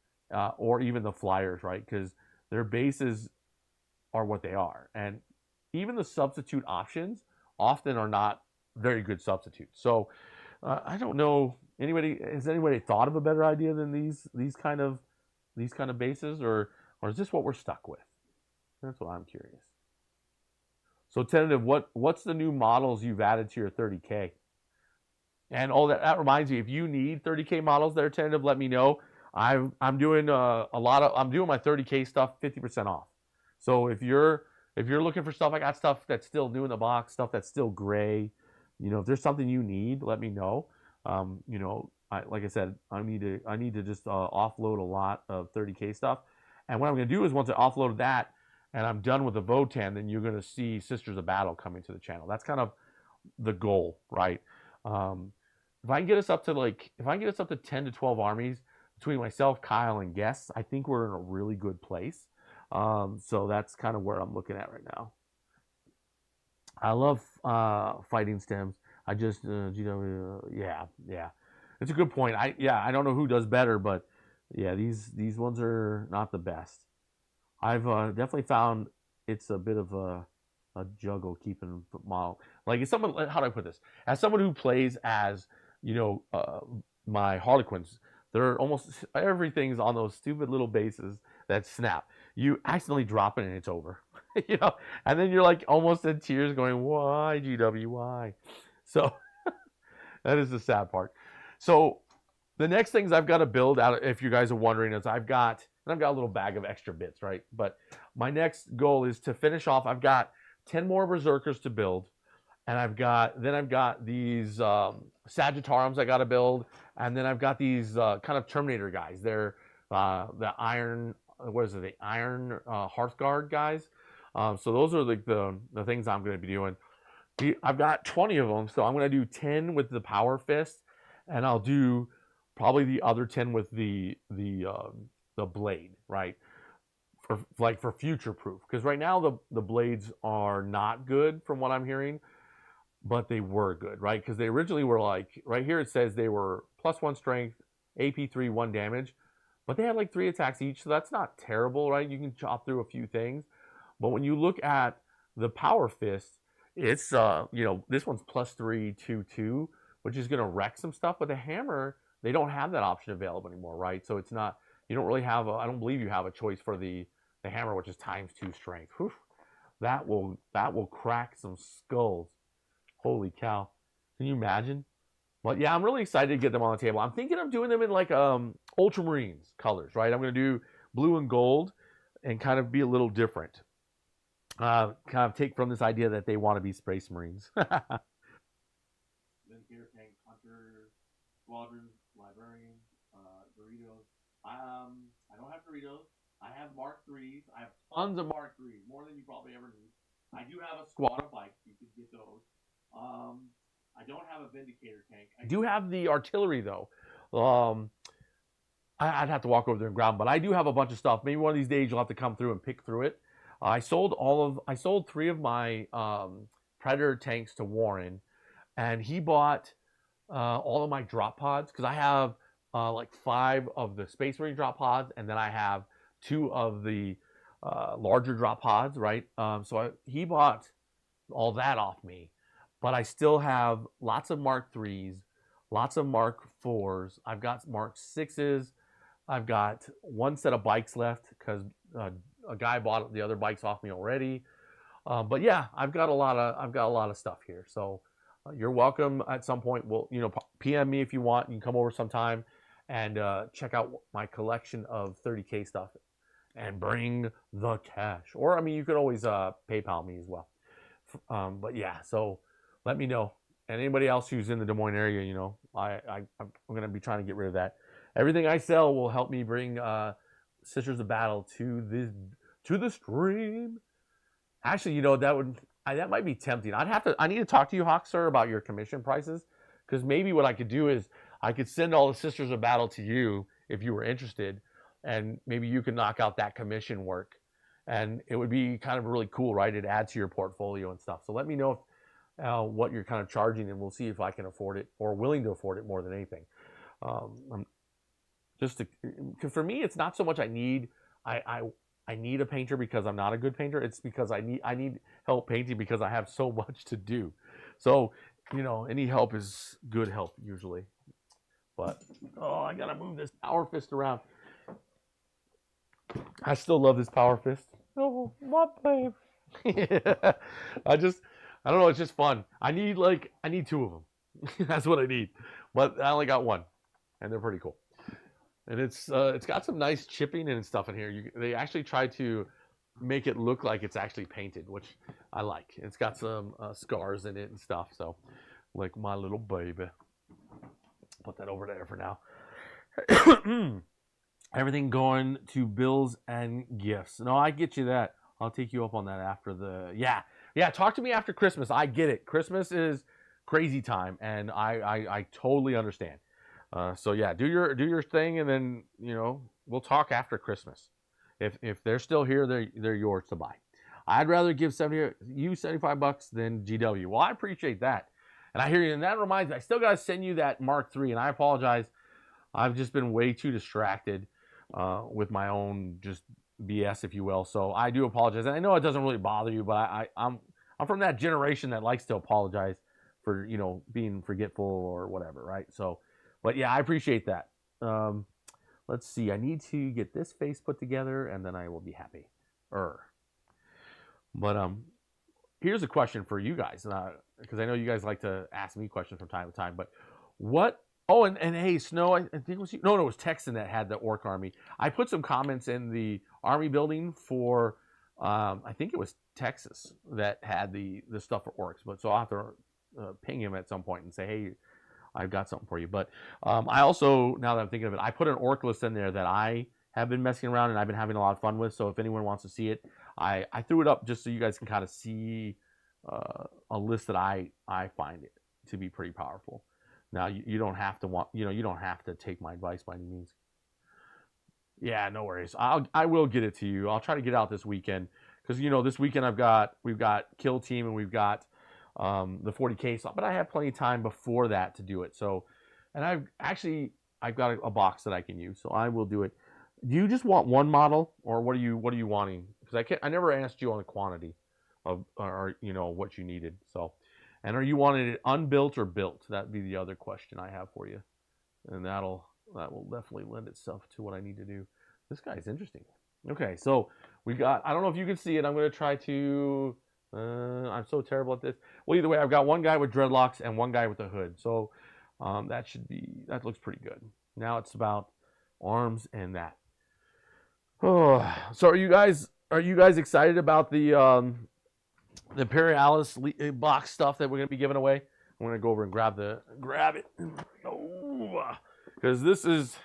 or even the flyers, right? Because their bases are what they are, and even the substitute options often are not very good substitutes. So I don't know. Has anybody thought of a better idea than these kind of bases, or is this what we're stuck with? That's what I'm curious. So tentative, what's the new models you've added to your 30K? And that reminds me, if you need 30K models that are tentative, let me know. I'm doing I'm doing my 30K stuff 50% off. So if you're looking for stuff, I got stuff that's still new in the box, stuff that's still gray. You know, if there's something you need, let me know. You know, like I said, I need to just offload a lot of 30K stuff. And what I'm going to do is, once I offload that and I'm done with the Votann, then you're going to see Sisters of Battle coming to the channel. That's kind of the goal, right? If I can get us up to 10 to 12 armies between myself, Kyle, and guests, I think we're in a really good place. So that's kind of where I'm looking at right now. I love fighting stems. I just GW. Yeah. It's a good point. I don't know who does better, but yeah, these ones are not the best. I've definitely found it's a bit of a juggle keeping model. Like, as someone, how do I put this? As someone who plays as, you know, my Harlequins, they're almost everything's on those stupid little bases that snap. You accidentally drop it and it's over, you know, and then you're like almost in tears, going, "Why, GW? Why?" So that is the sad part. So the next things I've got to build out, if you guys are wondering, is I've got a little bag of extra bits, right? But my next goal is to finish off. I've got 10 more Berserkers to build, and I've got these Sagittariums I got to build, and then I've got these kind of Terminator guys. They're the Iron, what is it? The Iron Hearthguard guys. So those are like the things I'm going to be doing. I've got 20 of them, so I'm going to do 10 with the Power Fist, and I'll do probably the other 10 with the blade, right? For future proof, because right now the blades are not good from what I'm hearing, but they were good, right? Because they originally were like, right here it says they were +1 strength, AP3, 1 damage, but they had like 3 attacks each, so that's not terrible, right? You can chop through a few things, but when you look at the Power Fist, it's you know, this one's +3, 2, 2, which is going to wreck some stuff. But the hammer, they don't have that option available anymore, right? So it's not, you don't really have I don't believe you have a choice for the hammer, which is ×2 strength. Whew. That will crack some skulls. Holy cow. Can you imagine? But yeah, I'm really excited to get them on the table. I'm thinking of doing them in like Ultramarines colors, right? I'm going to do blue and gold and kind of be a little different. Kind of take from this idea that they want to be Space Marines. Then here, tank, hunter, squadron, librarian, Doritos. I don't have Doritos. I have Mark IIIs. I have tons of Mark IIIs, more than you probably ever need. I do have a squad of bikes. You could get those. I don't have a Vindicator tank. I do have the artillery though. I'd have to walk over there and grab them, but I do have a bunch of stuff. Maybe one of these days you'll have to come through and pick through it. I sold 3 of my Predator tanks to Warren, and he bought all of my drop pods, because I have like 5 of the Space Marine drop pods, and then I have 2 of the larger drop pods, right? He bought all that off me, but I still have lots of Mark IIIs, lots of Mark IVs. I've got Mark VIs. I've got 1 set of bikes left because a guy bought the other bikes off me already. But yeah, I've got a lot of stuff here. So you're welcome at some point. Well, you know, PM me if you want. You can come over sometime and check out my collection of 30K stuff and bring the cash. Or I mean, you could always PayPal me as well. But yeah, so let me know. And anybody else who's in the Des Moines area, you know, I'm going to be trying to get rid of that. Everything I sell will help me bring Sisters of Battle to the stream. Actually, you know, that might be tempting. I need to talk to you, Hawk Sir, about your commission prices, because maybe what I could do is I could send all the Sisters of Battle to you if you were interested, and maybe you could knock out that commission work, and it would be kind of really cool, right? It adds to your portfolio and stuff. So let me know what you're kind of charging, and we'll see if I can afford it or willing to afford it more than anything. For me, it's not so much I need a painter because I'm not a good painter. It's because I need help painting because I have so much to do. So, you know, any help is good help usually. But I gotta move this Power Fist around. I still love this Power Fist. Oh, my babe. I don't know. It's just fun. I need 2 of them. That's what I need. But I only got 1, and they're pretty cool. And it's got some nice chipping and stuff in here. They actually try to make it look like it's actually painted, which I like. It's got some scars in it and stuff. So, like my little baby. Put that over there for now. Everything going to bills and gifts. No, I get you that. I'll take you up on that after the... Yeah, talk to me after Christmas. I get it. Christmas is crazy time, and I totally understand. So yeah, do your thing, and then, you know, we'll talk after Christmas. If they're still here, they're yours to buy. I'd rather give you $75 than GW. Well, I appreciate that. And I hear you, and that reminds me, I still got to send you that Mark III, and I apologize. I've just been way too distracted with my own just BS, if you will. So I do apologize. And I know it doesn't really bother you, but I'm from that generation that likes to apologize for, you know, being forgetful or whatever, right? So, but yeah, I appreciate that. Let's see. I need to get this face put together, and then I will be happy. But here's a question for you guys, because I know you guys like to ask me questions from time to time. But what? Oh, and hey, Snow, I think it was you. No, it was Texan that had the Orc Army. I put some comments in the Army building for, I think it was Texas that had the stuff for Orcs. But so I'll have to ping him at some point and say, hey, I've got something for you. But I also, now that I'm thinking of it, I put an Orc list in there that I have been messing around and I've been having a lot of fun with. So if anyone wants to see it, I threw it up just so you guys can kind of see a list that I find it to be pretty powerful. Now you don't have to you don't have to take my advice by any means. Yeah, no worries. I will get it to you. I'll try to get out this weekend because this weekend we've got Kill Team and we've got the 40K stuff, but I have plenty of time before that to do it. So, and I've got a box that I can use, so I will do it. Do you just want one model, or what are you wanting? Because I never asked you on the quantity of, or what you needed. So, and are you wanting it unbuilt or built? That'd be the other question I have for you, and that will definitely lend itself to what I need to do. This guy's interesting. Okay, so we got. I don't know if you can see it. I'm going to try to. I'm so terrible at this. Well, either way, I've got one guy with dreadlocks and one guy with a hood. So that looks pretty good. Now it's about arms and that. Oh, so are you guys excited about the Imperialis box stuff that we're gonna be giving away? I'm gonna go over and grab it. Oh, because this is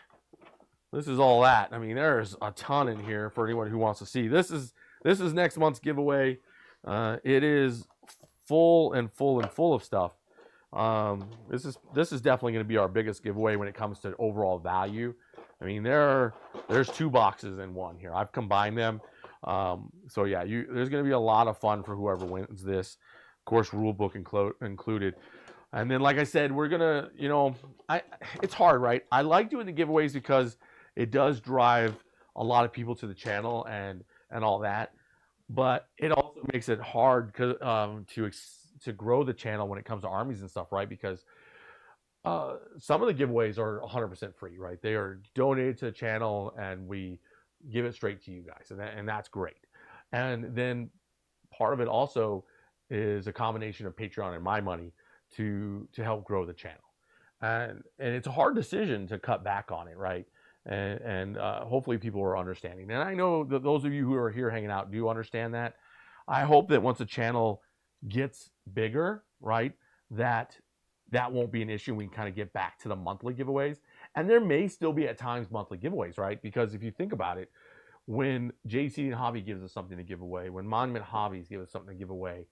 all that. I mean, there's a ton in here for anyone who wants to see. This is next month's giveaway. It is full of stuff. This is definitely going to be our biggest giveaway when it comes to overall value. I mean, there's 2 boxes in one here. I've combined them. So yeah, there's going to be a lot of fun for whoever wins this. Of course, rule book included. And then, like I said, we're gonna, it's hard, right? I like doing the giveaways because it does drive a lot of people to the channel and all that. But it also makes it hard to grow the channel when it comes to armies and stuff, right? Because some of the giveaways are 100% free, right? They are donated to the channel, and we give it straight to you guys, and that's great. And then part of it also is a combination of Patreon and my money to help grow the channel, and it's a hard decision to cut back on it, right? And hopefully people are understanding. And I know that those of you who are here hanging out do understand that. I hope that once the channel gets bigger, right, that won't be an issue. We can kind of get back to the monthly giveaways. And there may still be at times monthly giveaways, right? Because if you think about it, when JC and Hobby gives us something to give away, when Monument Hobbies give us something to give away,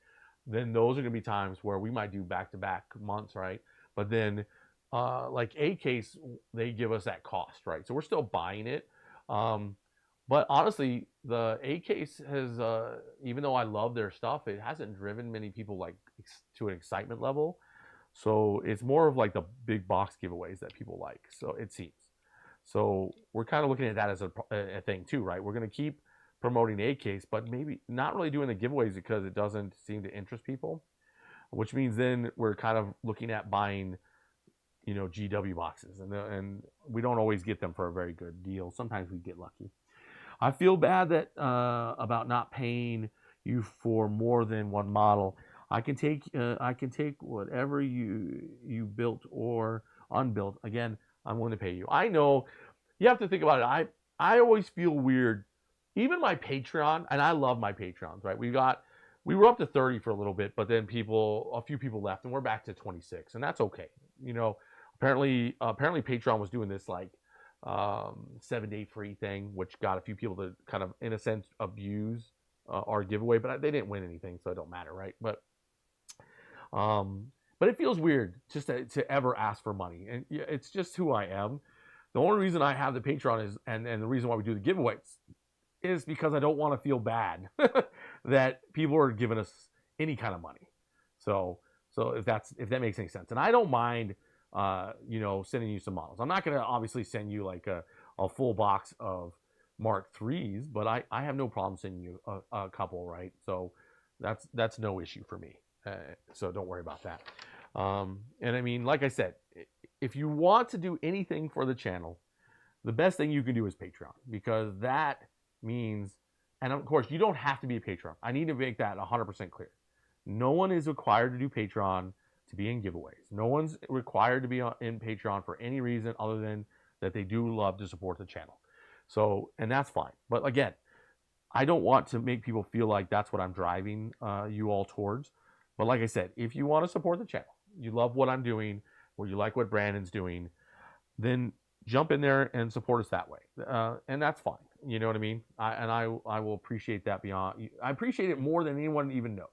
then those are going to be times where we might do back-to-back months, right? But then like A-Case, they give us that cost, right? So we're still buying it. But honestly, the A-Case has, even though I love their stuff, it hasn't driven many people like to an excitement level. So it's more of like the big box giveaways that people like. So it seems. So we're kind of looking at that as a thing too, right? We're going to keep promoting A-Case, but maybe not really doing the giveaways because it doesn't seem to interest people, which means then we're kind of looking at buying GW boxes, and we don't always get them for a very good deal. Sometimes we get lucky. I feel bad that about not paying you for more than one model. I can take whatever you built or unbuilt. Again, I'm willing to pay you. I know you have to think about it. I always feel weird. Even my Patreon, and I love my Patreons, right? We were up to 30 for a little bit, but then a few people left, and we're back to 26, and that's okay. Apparently Patreon was doing this like 7-day free thing, which got a few people to kind of, in a sense, abuse our giveaway, but they didn't win anything, so it don't matter, right? But it feels weird just to ever ask for money, and it's just who I am. The only reason I have the Patreon is, and the reason why we do the giveaways is because I don't want to feel bad that people are giving us any kind of money. So So if that makes any sense, and I don't mind, sending you some models. I'm not going to obviously send you like a full box of Mark IIIs, but I have no problem sending you a couple, right? So that's no issue for me. So don't worry about that. And I mean, like I said, if you want to do anything for the channel, the best thing you can do is Patreon, because that means, and of course, you don't have to be a Patreon. I need to make that 100% clear. No one is required to do Patreon to be in giveaways. No one's required to be in Patreon for any reason other than that they do love to support the channel. So, and that's fine. But again, I don't want to make people feel like that's what I'm driving you all towards. But like I said, if you want to support the channel, you love what I'm doing, or you like what Brandon's doing, then jump in there and support us that way. And that's fine. You know what I mean? I will appreciate that beyond. I appreciate it more than anyone even knows.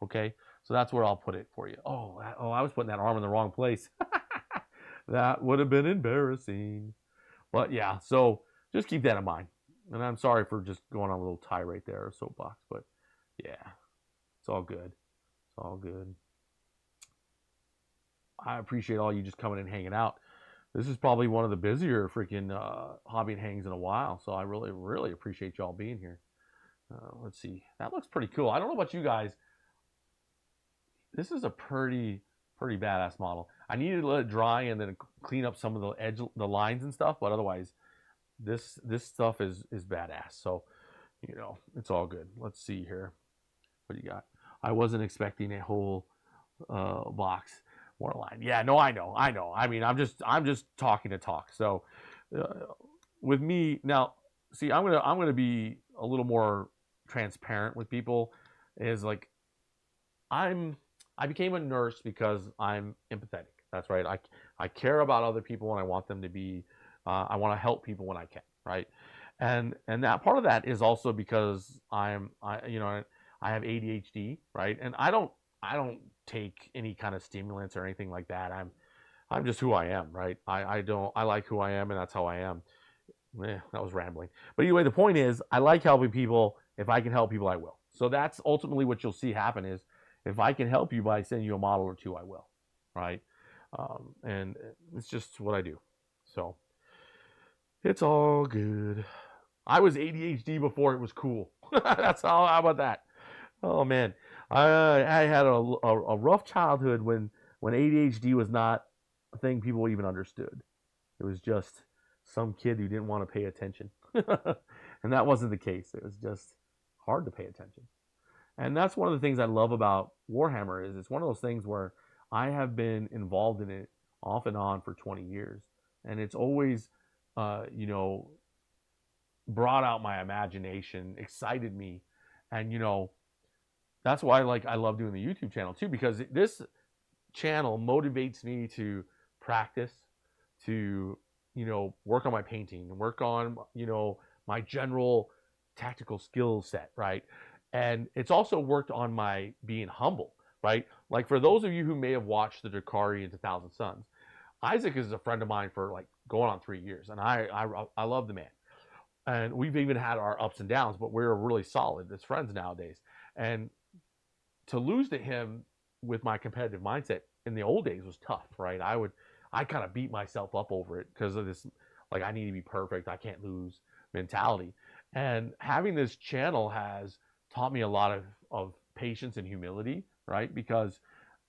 Okay? So that's where I'll put it for you. Oh, I was putting that arm in the wrong place. That would have been embarrassing. But yeah, so just keep that in mind. And I'm sorry for just going on a little tirade there, or soapbox, but yeah, it's all good. It's all good. I appreciate all you just coming and hanging out. This is probably one of the busier freaking hobby and hangs in a while, so I really, really appreciate y'all being here. Let's see. That looks pretty cool. I don't know about you guys. This is a pretty badass model. I needed to let it dry and then clean up some of the lines and stuff, but otherwise, this stuff is badass. So, it's all good. Let's see here. What do you got? I wasn't expecting a whole box. Line. Yeah, no, I know. I mean, I'm just talking to talk. So, with me now, see, I'm gonna be a little more transparent with people. Is like, I became a nurse because I'm empathetic. That's right. I care about other people and I want them to be. I want to help people when I can. Right. And that part of that is also because I have ADHD. Right. And I don't take any kind of stimulants or anything like that. I'm just who I am, right? I like who I am, and that's how I am. That was rambling. But anyway, the point is, I like helping people. If I can help people, I will. So that's ultimately what you'll see happen is, if I can help you by sending you a model or two, I will, right? And it's just what I do. So it's all good. I was ADHD before it was cool. That's how about that? Oh man. I had a rough childhood when ADHD was not a thing people even understood. It was just some kid who didn't want to pay attention. And that wasn't the case. It was just hard to pay attention. And that's one of the things I love about Warhammer is it's one of those things where I have been involved in it off and on for 20 years. And it's always, brought out my imagination, excited me. And, that's why I love doing the YouTube channel too, because this channel motivates me to practice, to, work on my painting, work on, my general tactical skill set, right? And it's also worked on my being humble, right? Like for those of you who may have watched the Drakari into Thousand Suns, Isaac is a friend of mine for going on 3 years, and I love the man. And we've even had our ups and downs, but we're really solid as friends nowadays. And to lose to him with my competitive mindset in the old days was tough, right? I kind of beat myself up over it because of this, I need to be perfect, I can't lose mentality. And having this channel has taught me a lot of patience and humility, right? Because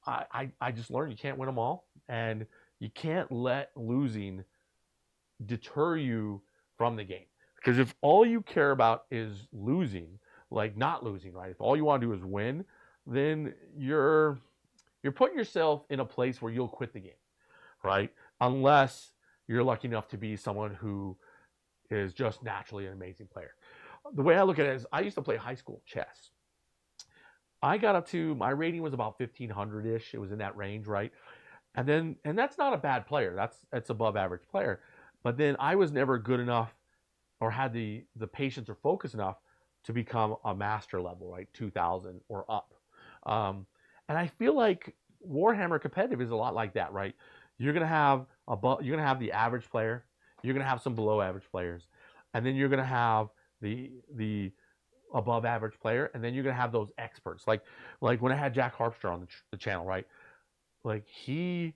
I just learned you can't win them all, and you can't let losing deter you from the game. Because if all you care about is losing, not losing, right? If all you want to do is win, then you're putting yourself in a place where you'll quit the game, right? Unless you're lucky enough to be someone who is just naturally an amazing player. The way I look at it is I used to play high school chess. I got up to, my rating was about 1500-ish. It was in that range, right? And that's not a bad player. That's above average player. But then I was never good enough or had the patience or focus enough to become a master level, right? 2000 or up. And I feel like Warhammer competitive is a lot like that, right? You're gonna have the average player, you're gonna have some below average players, and then you're gonna have the above average player, and then you're gonna have those experts. Like when I had Jack Harpster on the channel, right? like he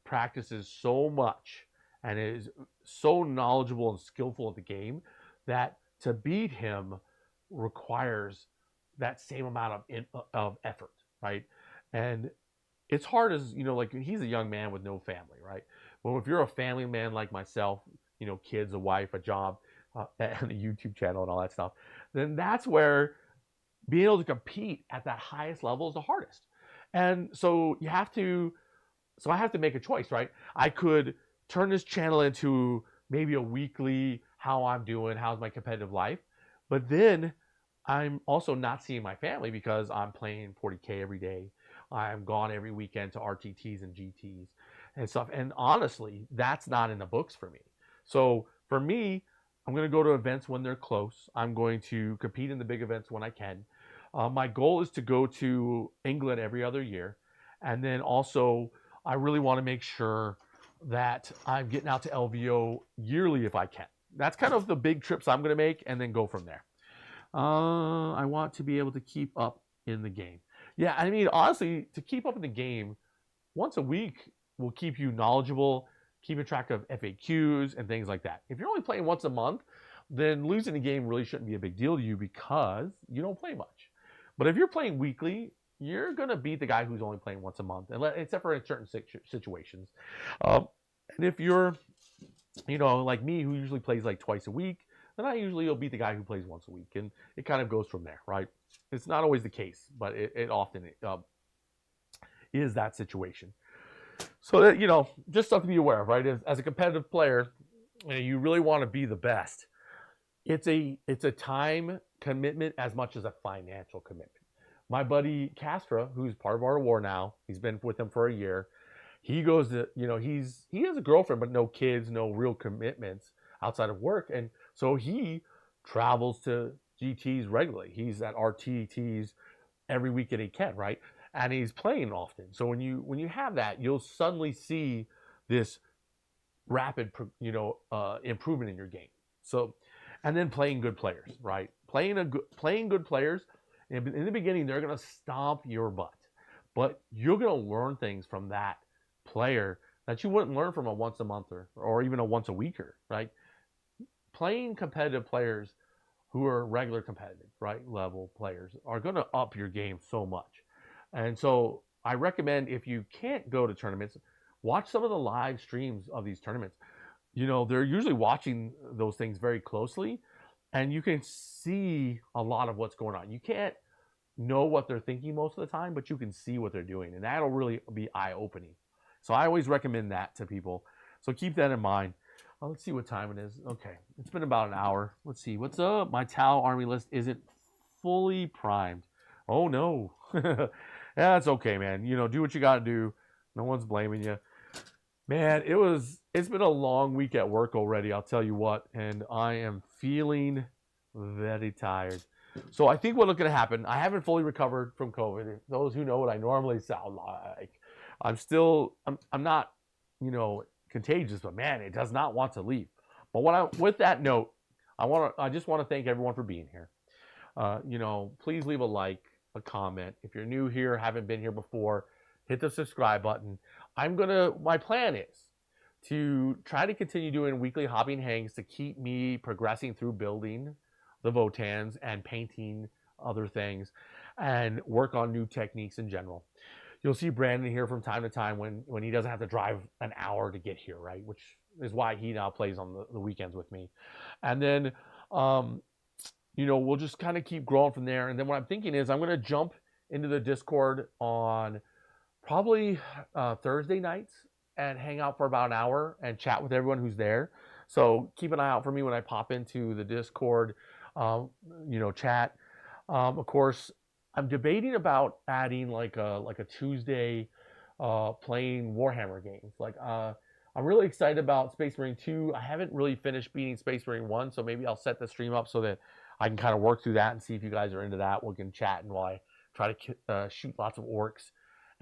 practices so much and is so knowledgeable and skillful at the game that to beat him requires that same amount of effort, right? And it's hard as like he's a young man with no family, right? Well, if you're a family man like myself, kids, a wife, a job, and a YouTube channel and all that stuff, then that's where being able to compete at that highest level is the hardest. And so I have to make a choice, right? I could turn this channel into maybe a weekly, how I'm doing, how's my competitive life, but then I'm also not seeing my family because I'm playing 40K every day. I'm gone every weekend to RTTs and GTs and stuff. And honestly, that's not in the books for me. So for me, I'm going to go to events when they're close. I'm going to compete in the big events when I can. My goal is to go to England every other year. And then also, I really want to make sure that I'm getting out to LVO yearly if I can. That's kind of the big trips I'm going to make and then go from there. I want to be able to keep up in the game. Yeah, I mean, honestly, to keep up in the game, once a week will keep you knowledgeable, keeping track of FAQs and things like that. If you're only playing once a month, then losing the game really shouldn't be a big deal to you because you don't play much. But if you're playing weekly, you're going to beat the guy who's only playing once a month, except for in certain situations. And if you're, like me, who usually plays like twice a week, then I usually will beat the guy who plays once a week. And it kind of goes from there, right? It's not always the case, but it often is that situation. So that, just stuff to be aware of, right? As a competitive player, you really want to be the best. It's a time commitment as much as a financial commitment. My buddy Castra, who's part of Art of War now, he's been with them for a year. He goes to, he has a girlfriend, but no kids, no real commitments outside of work. And so he travels to GTs regularly. He's at RTTs every weekend he can, right? And he's playing often. So when you have that, you'll suddenly see this rapid, improvement in your game. So, and then playing good players, right? Playing good players. In the beginning, they're going to stomp your butt, but you're going to learn things from that player that you wouldn't learn from a once a monther or even a once a weeker, right? Playing competitive players who are regular competitive, right, level players are going to up your game so much. And so I recommend, if you can't go to tournaments, watch some of the live streams of these tournaments. They're usually watching those things very closely, and you can see a lot of what's going on. You can't know what they're thinking most of the time, but you can see what they're doing, and that'll really be eye-opening. So I always recommend that to people. So keep that in mind. Let's see what time it is. Okay, it's been about an hour. Let's see, what's up? My Tau army list isn't fully primed. Oh no. Yeah, it's okay, man. Do what you got to do. No one's blaming you. Man, it's been a long week at work already, I'll tell you what, and I am feeling very tired. So I think what's going to happen, I haven't fully recovered from COVID. Those who know what I normally sound like, I'm not, contagious, but man, it does not want to leave. But with that note, I just want to thank everyone for being here. Please leave a like, a comment. If you're new here, haven't been here before, hit the subscribe button. My plan is to try to continue doing weekly hobby and hangs to keep me progressing through building the Votanns and painting other things and work on new techniques in general. You'll see Brandon here from time to time when he doesn't have to drive an hour to get here, right? Which is why he now plays on the weekends with me. And then, we'll just kind of keep growing from there. And then what I'm thinking is I'm going to jump into the Discord on probably Thursday nights and hang out for about an hour and chat with everyone who's there. So keep an eye out for me when I pop into the Discord, chat. Of course, I'm debating about adding like a Tuesday playing Warhammer games. I'm really excited about Space Marine 2. I haven't really finished beating Space Marine 1, so maybe I'll set the stream up so that I can kind of work through that and see if you guys are into that. We can chat and while I try to shoot lots of orcs.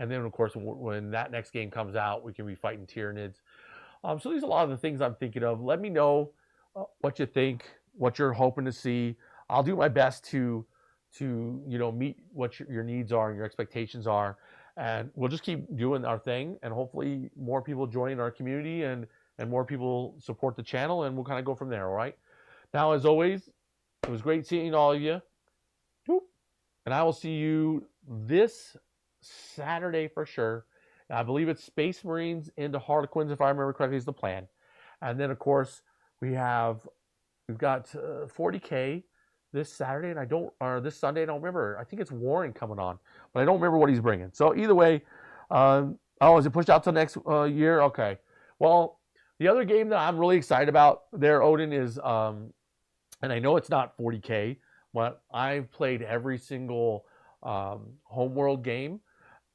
And then, of course, when that next game comes out, we can be fighting Tyranids. So these are a lot of the things I'm thinking of. Let me know what you think, what you're hoping to see. I'll do my best to meet what your needs are and your expectations are. and we'll just keep doing our thing, and hopefully more people join our community, and more people support the channel, and we'll kind of go from there. All right. Now, as always, it was great seeing all of you, and I will see you this Saturday for sure. I believe it's Space Marines into Harlequins, if I remember correctly, is the plan. And then, of course, we've got 40K this Saturday, or this Sunday. I don't remember. I think it's Warren coming on, but I don't remember what he's bringing. So either way, is it pushed out till next year? Okay. Well, the other game that I'm really excited about there, Odin, is, and I know it's not 40K, but I've played every single Homeworld game.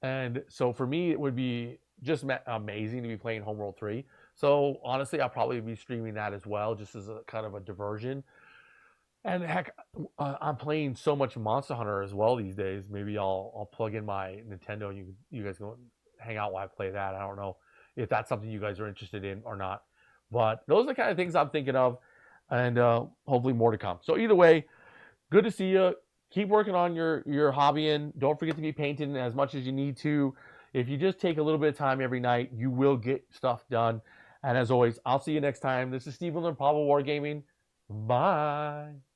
And so for me, it would be just amazing to be playing Homeworld 3. So honestly, I'll probably be streaming that as well, just as a kind of a diversion. And heck, I'm playing so much Monster Hunter as well these days. Maybe I'll plug in my Nintendo and you guys can hang out while I play that. I don't know if that's something you guys are interested in or not. But those are the kind of things I'm thinking of, and hopefully more to come. So either way, good to see you. Keep working on your hobbying. Don't forget to be painting as much as you need to. If you just take a little bit of time every night, you will get stuff done. And as always, I'll see you next time. This is Steve with Improbable Wargaming. Bye.